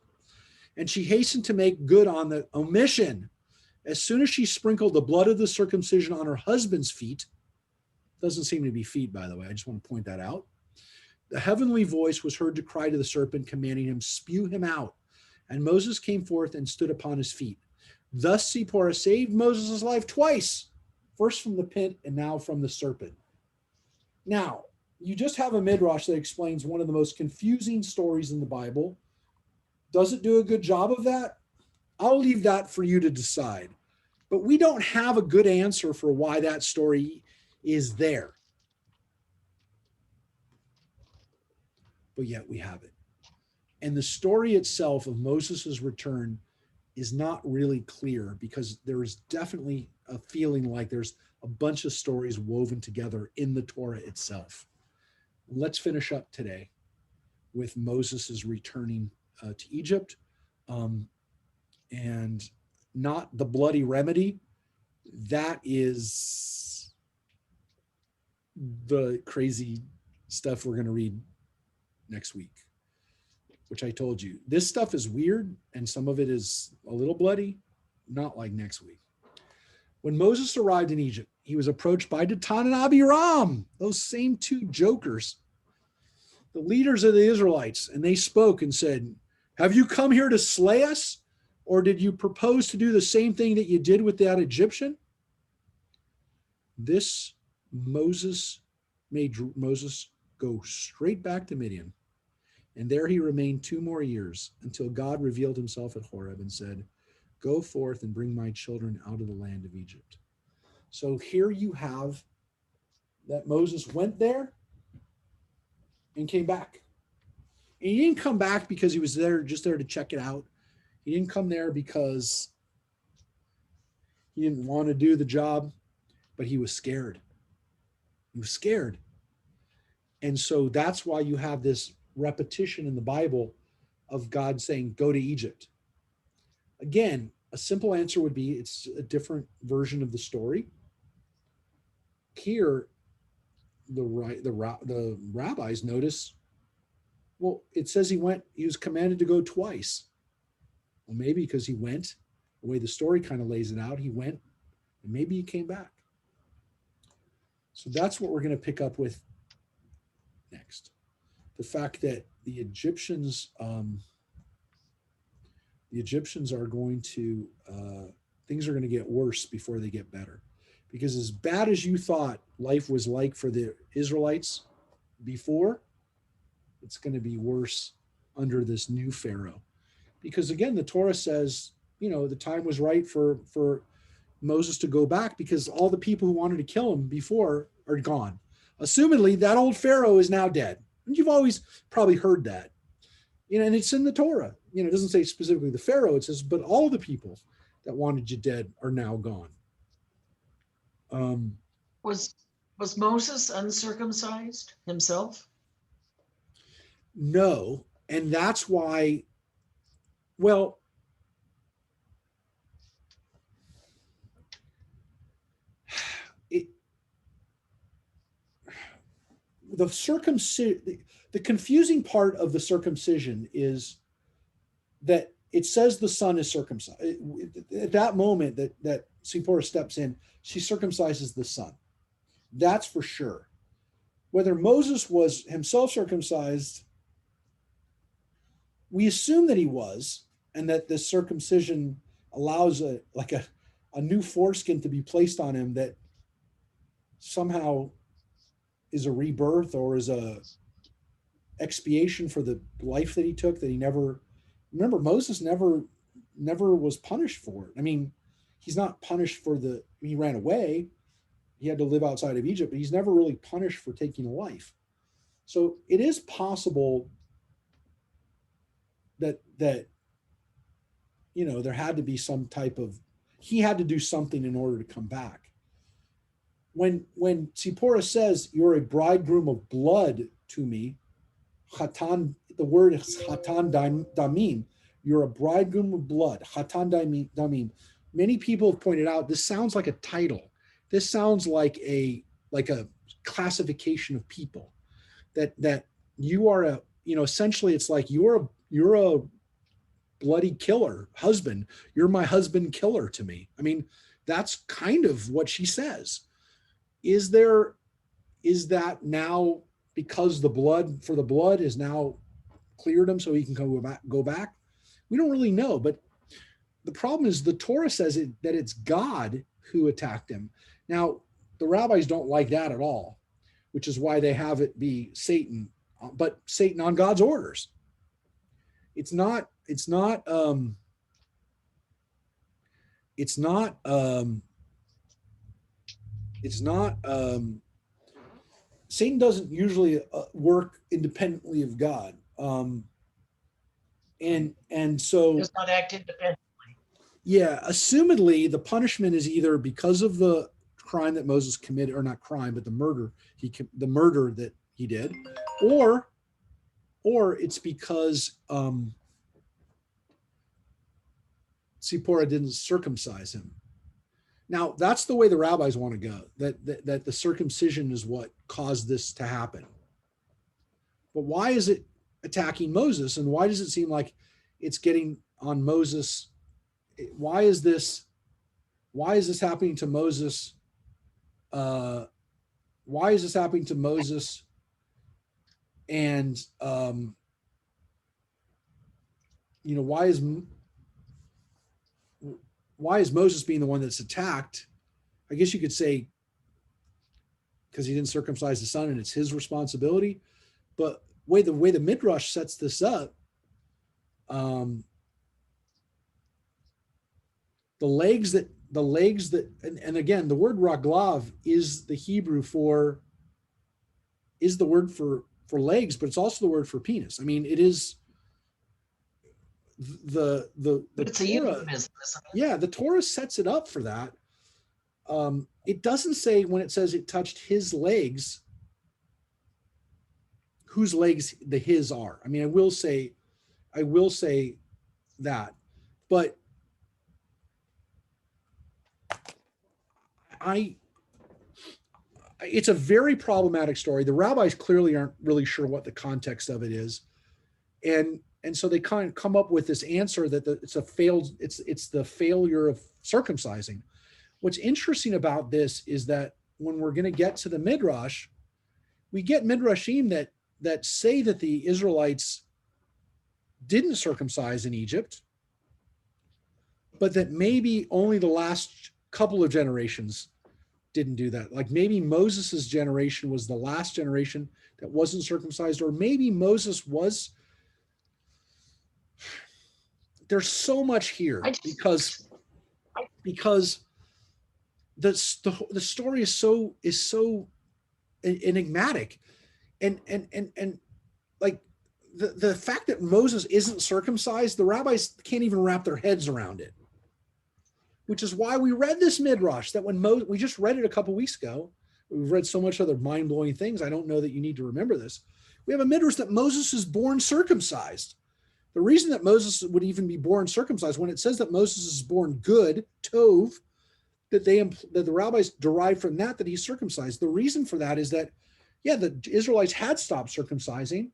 And she hastened to make good on the omission. As soon as she sprinkled the blood of the circumcision on her husband's feet, doesn't seem to be feet, by the way, I just want to point that out. The heavenly voice was heard to cry to the serpent, commanding him, spew him out. And Moses came forth and stood upon his feet. Thus Zipporah saved Moses' life twice, first from the pit and now from the serpent. Now, you just have a midrash that explains one of the most confusing stories in the Bible. Does it do a good job of that? I'll leave that for you to decide. But we don't have a good answer for why that story is there. But yet we have it. And the story itself of Moses' return is not really clear, because there is definitely a feeling like there's a bunch of stories woven together in the Torah itself. Let's finish up today with Moses' returning to Egypt, and not the bloody remedy. That is the crazy stuff we're going to read next week, which I told you. This stuff is weird, and some of it is a little bloody, not like next week. When Moses arrived in Egypt, he was approached by Dathan and Abiram, those same two jokers, the leaders of the Israelites, and they spoke and said, have you come here to slay us, or did you propose to do the same thing that you did with that Egyptian? This Moses made Moses go straight back to Midian. And there he remained 2 more years, until God revealed himself at Horeb and said, go forth and bring my children out of the land of Egypt. So here you have that Moses went there and came back. And he didn't come back because he was just there to check it out. He didn't come there because he didn't want to do the job, but he was scared. He was scared. And so that's why you have this repetition in the Bible of God saying, go to Egypt. Again, a simple answer would be it's a different version of the story. Here, the rabbis notice, well, it says he was commanded to go twice. Well, maybe because he went, the way the story kind of lays it out, he went, and maybe he came back. So that's what we're going to pick up with next. The fact that the Egyptians are going to, things are going to get worse before they get better. Because as bad as you thought life was like for the Israelites before, it's going to be worse under this new Pharaoh. Because again, the Torah says, the time was right for Moses to go back, because all the people who wanted to kill him before are gone. Assumedly, that old Pharaoh is now dead. And you've always probably heard that. And it's in the Torah. It doesn't say specifically the Pharaoh, it says, but all the people that wanted you dead are now gone. Was Moses uncircumcised himself? No. And that's why, well, the confusing part of the circumcision is that it says the son is circumcised. At that moment that Zipporah steps in, she circumcises the son. That's for sure. Whether Moses was himself circumcised, we assume that he was, and that the circumcision allows a new foreskin to be placed on him that somehow is a rebirth or is a expiation for the life that he took, that he never, remember, Moses never was punished for it. I mean, he's not punished for he ran away. He had to live outside of Egypt, but he's never really punished for taking a life. So it is possible that there had to be some type of, he had to do something in order to come back. when Zipporah says, "You're a bridegroom of blood to me," Chatan, the word is Chatan Damim. You're a bridegroom of blood. Chatan Damim. Many people have pointed out this sounds like a title. This sounds like a classification of people. That you are a, essentially it's like you're a bloody killer husband. You're my husband killer to me. I mean, that's kind of what she says. Is that now because the blood is now cleared him so he can go back? We don't really know, but the problem is the Torah says that it's God who attacked him. Now, the rabbis don't like that at all, which is why they have it be Satan, but Satan on God's orders. It's not Satan doesn't usually work independently of God. And so Does not act independently. yeah, assumedly the punishment is either because of the crime that Moses committed, or not crime, but the murder that he did, or it's because Zipporah didn't circumcise him. Now, that's the way the rabbis want to go, that the circumcision is what caused this to happen. But why is it attacking Moses, and why does it seem like it's getting on Moses? Why is this happening to Moses? Why is this happening to Moses? And why is Moses being the one that's attacked? I guess you could say because he didn't circumcise the son and it's his responsibility. But the way the Midrash sets this up, the legs that, and again, the word raglav is the Hebrew is the word for legs, but it's also the word for penis. I mean, it is the It's a Torah, euphemism. yeah, the Torah sets it up for that. It doesn't say when it says it touched his legs, whose legs the his are. I mean, I will say that, but it's a very problematic story. The rabbis clearly aren't really sure what the context of it is. And so they kind of come up with this answer that it's the failure of circumcising. What's interesting about this is that when we're going to get to the Midrash, we get Midrashim that say that the Israelites didn't circumcise in Egypt, but that maybe only the last couple of generations didn't do that. Like maybe Moses's generation was the last generation that wasn't circumcised, or maybe Moses was. There's so much here because the story is so enigmatic, and like the fact that Moses isn't circumcised, the rabbis can't even wrap their heads around it. Which is why we read this Midrash that when we just read it a couple weeks ago. We've read so much other mind-blowing things. I don't know that you need to remember this. We have a Midrash that Moses is born circumcised. The reason that Moses would even be born circumcised, when it says that Moses is born good, tov, that the rabbis derive from that he's circumcised. The reason for that is that, yeah, the Israelites had stopped circumcising,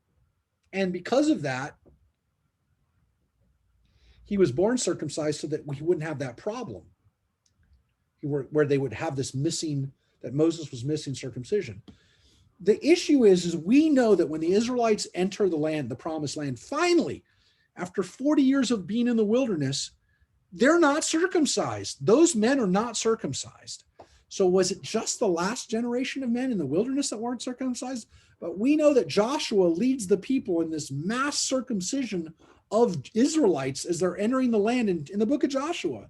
and because of that, he was born circumcised so that he wouldn't have that problem, where they would have this missing, that Moses was missing circumcision. The issue is we know that when the Israelites enter the land, the promised land, finally, after 40 years of being in the wilderness, they're not circumcised. Those men are not circumcised. So was it just the last generation of men in the wilderness that weren't circumcised? But we know that Joshua leads the people in this mass circumcision of Israelites as they're entering the land in the book of Joshua.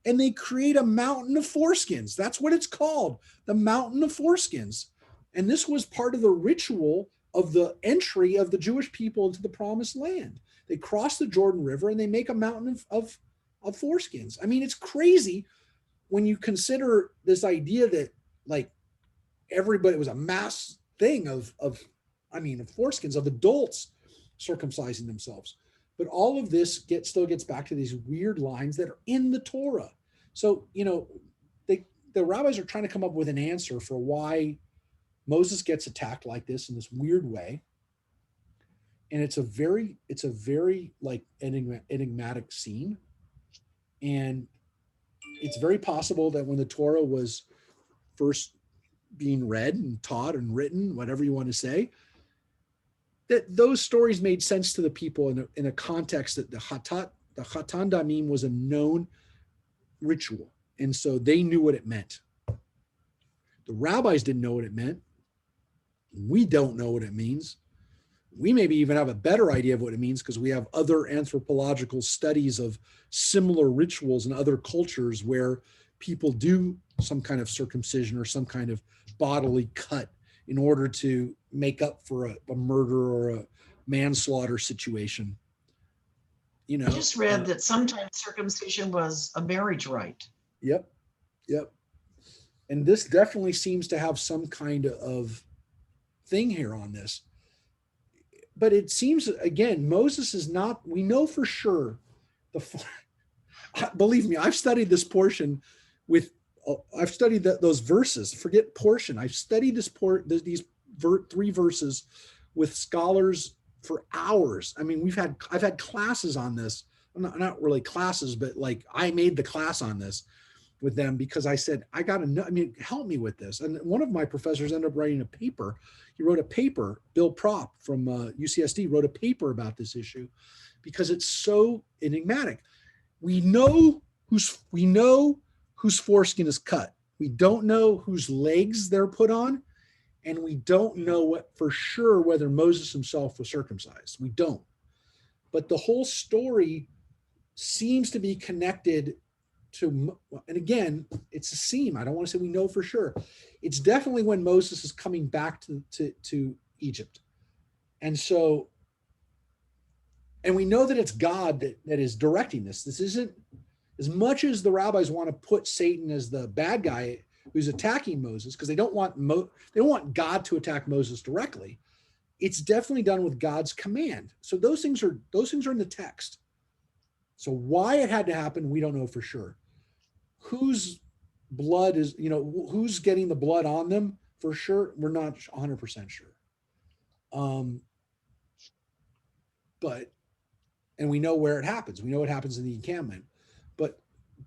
And they create a mountain of foreskins. That's what it's called, the mountain of foreskins. And this was part of the ritual of the entry of the Jewish people into the promised land. They cross the Jordan River and they make a mountain of foreskins. I mean, it's crazy when you consider this idea that like everybody, it was a mass thing of foreskins of adults circumcising themselves. But all of this still gets back to these weird lines that are in the Torah. So, the rabbis are trying to come up with an answer for why Moses gets attacked like this in this weird way. And it's a very like enigmatic scene. And it's very possible that when the Torah was first being read and taught and written, whatever you want to say, that those stories made sense to the people in a context that the Chatan Damim was a known ritual. And so they knew what it meant. The rabbis didn't know what it meant. We don't know what it means. We maybe even have a better idea of what it means because we have other anthropological studies of similar rituals in other cultures where people do some kind of circumcision or some kind of bodily cut in order to make up for a murder or a manslaughter situation. I just read that sometimes circumcision was a marriage rite. Yep. And this definitely seems to have some kind of thing here on this. But it seems, again, Moses is not, we know for sure, believe me, I've studied this portion I've studied those verses, forget portion. I've studied these 3 verses with scholars for hours. I mean, I've had classes on this, not really classes, but like I made the class on this with them because I said, I got to know, help me with this. And one of my professors ended up writing a paper. He wrote a paper, Bill Prop from UCSD wrote a paper about this issue because it's so enigmatic. We know whose foreskin is cut. We don't know whose legs they're put on. And we don't know for sure whether Moses himself was circumcised. We don't. But the whole story seems to be connected to, and again, it's a seam. I don't want to say we know for sure. It's definitely when Moses is coming back to Egypt. And so, and we know that it's God that is directing this. This isn't, as much as the rabbis want to put Satan as the bad guy who's attacking Moses, because they don't want God to attack Moses directly. It's definitely done with God's command. So those things are in the text. So why it had to happen, we don't know for sure. Whose blood is, who's getting the blood on them for sure, we're not 100% sure. And we know where it happens. We know it happens in the encampment,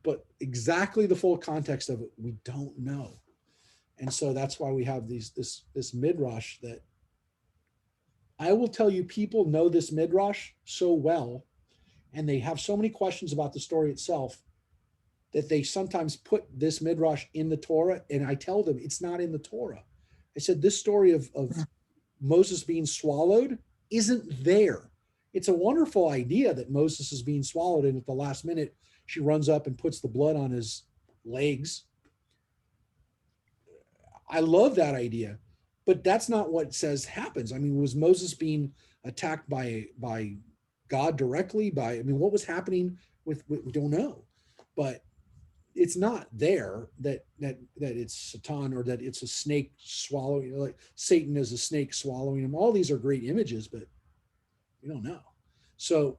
but exactly the full context of it, we don't know. And so that's why we have this Midrash that I will tell you, people know this Midrash so well, and they have so many questions about the story itself that they sometimes put this Midrash in the Torah, and I tell them it's not in the Torah. I said, this story of Moses being swallowed isn't there. It's a wonderful idea that Moses is being swallowed, and at the last minute, she runs up and puts the blood on his legs. I love that idea, but that's not what it says happens. Was Moses being attacked by God directly? What was happening we don't know, but it's not there that it's Satan or that it's a snake swallowing, like Satan is a snake swallowing him. All these are great images, but we don't know. So,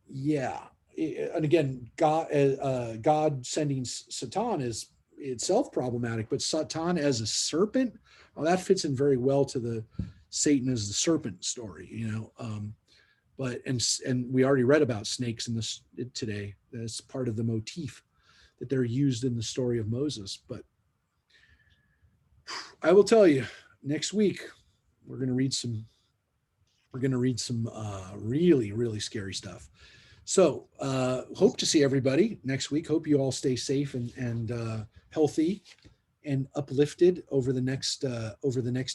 yeah. And again, God sending Satan is itself problematic, but Satan as a serpent, well, that fits in very well to the Satan as the serpent story, but we already read about snakes in this today. That's part of the motif that they're used in the story of Moses. But I will tell you, next week we're going to read some really, really scary stuff. So hope to see everybody next week. Hope you all stay safe and healthy and uplifted over the next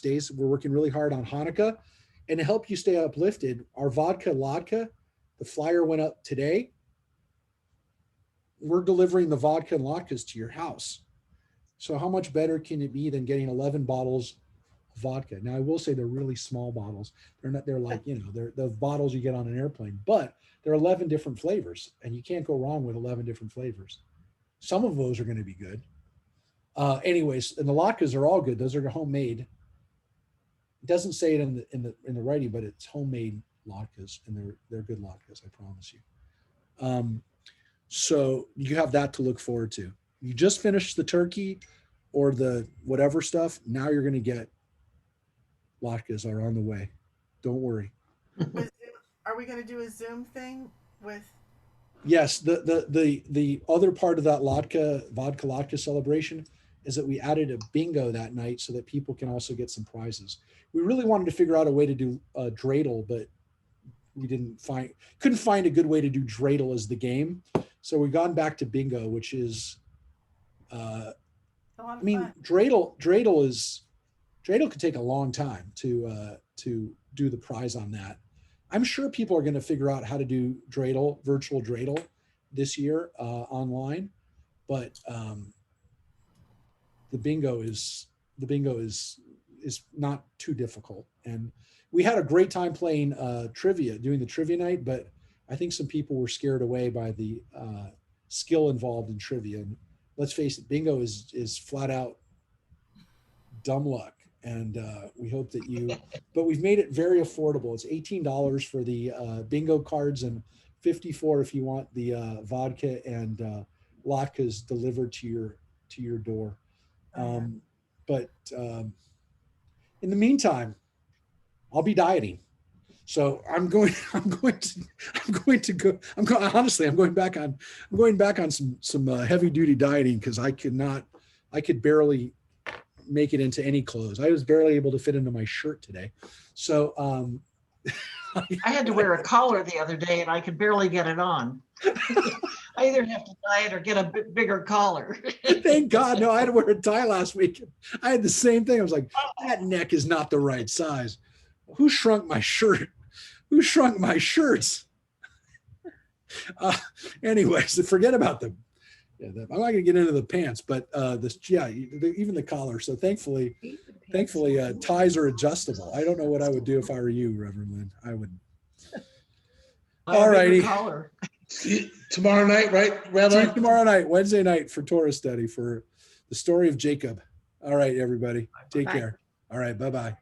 days. We're working really hard on Hanukkah, and to help you stay uplifted, our vodka latke, the flyer went up today. We're delivering the vodka and latkes to your house. So how much better can it be than getting 11 bottles of vodka? Now I will say they're really small bottles. They're like, they're the bottles you get on an airplane, but there are 11 different flavors, and you can't go wrong with 11 different flavors. Some of those are going to be good. Anyways, and the latkes are all good. Those are homemade. It doesn't say it in the writing, but it's homemade latkes, and they're good latkes, I promise you. So you have that to look forward to. You just finished the turkey or the whatever stuff. Now you're going to get latkes are on the way. Don't worry. Are we going to do a Zoom thing with? Yes, the other part of that vodka latke celebration is that we added a bingo that night so that people can also get some prizes. We really wanted to figure out a way to do a dreidel, but we couldn't find a good way to do dreidel as the game. So we've gone back to bingo, which is, A lot of I mean, fun. dreidel could take a long time to do the prize on that. I'm sure people are going to figure out how to do dreidel, virtual dreidel, this year online, but the bingo is not too difficult. And we had a great time playing doing the trivia night, but I think some people were scared away by the skill involved in trivia. And let's face it, bingo is flat out dumb luck. And we hope that but we've made it very affordable. It's $18 for the bingo cards and $54 if you want the vodka and latkes delivered to your door. But in the meantime, I'll be dieting. So I'm going back on some heavy duty dieting because I could barely make it into any clothes. I was barely able to fit into my shirt today. So I had to wear a collar the other day and I could barely get it on. I either have to diet or get a bit bigger collar. Thank God. No, I had to wear a tie last week. I had the same thing. I was like, that neck is not the right size. Who shrunk my shirt? Who shrunk my shirts? Anyways, forget about them. Yeah, I'm not going to get into the pants, but even the collar. So thankfully, ties are adjustable. I don't know what I would do if I were you, Reverend Lynn. I would. All righty. Tomorrow night, right, Rabbi? Tomorrow night, Wednesday night for Torah study for the story of Jacob. All right, everybody. Take care. All right. Bye-bye.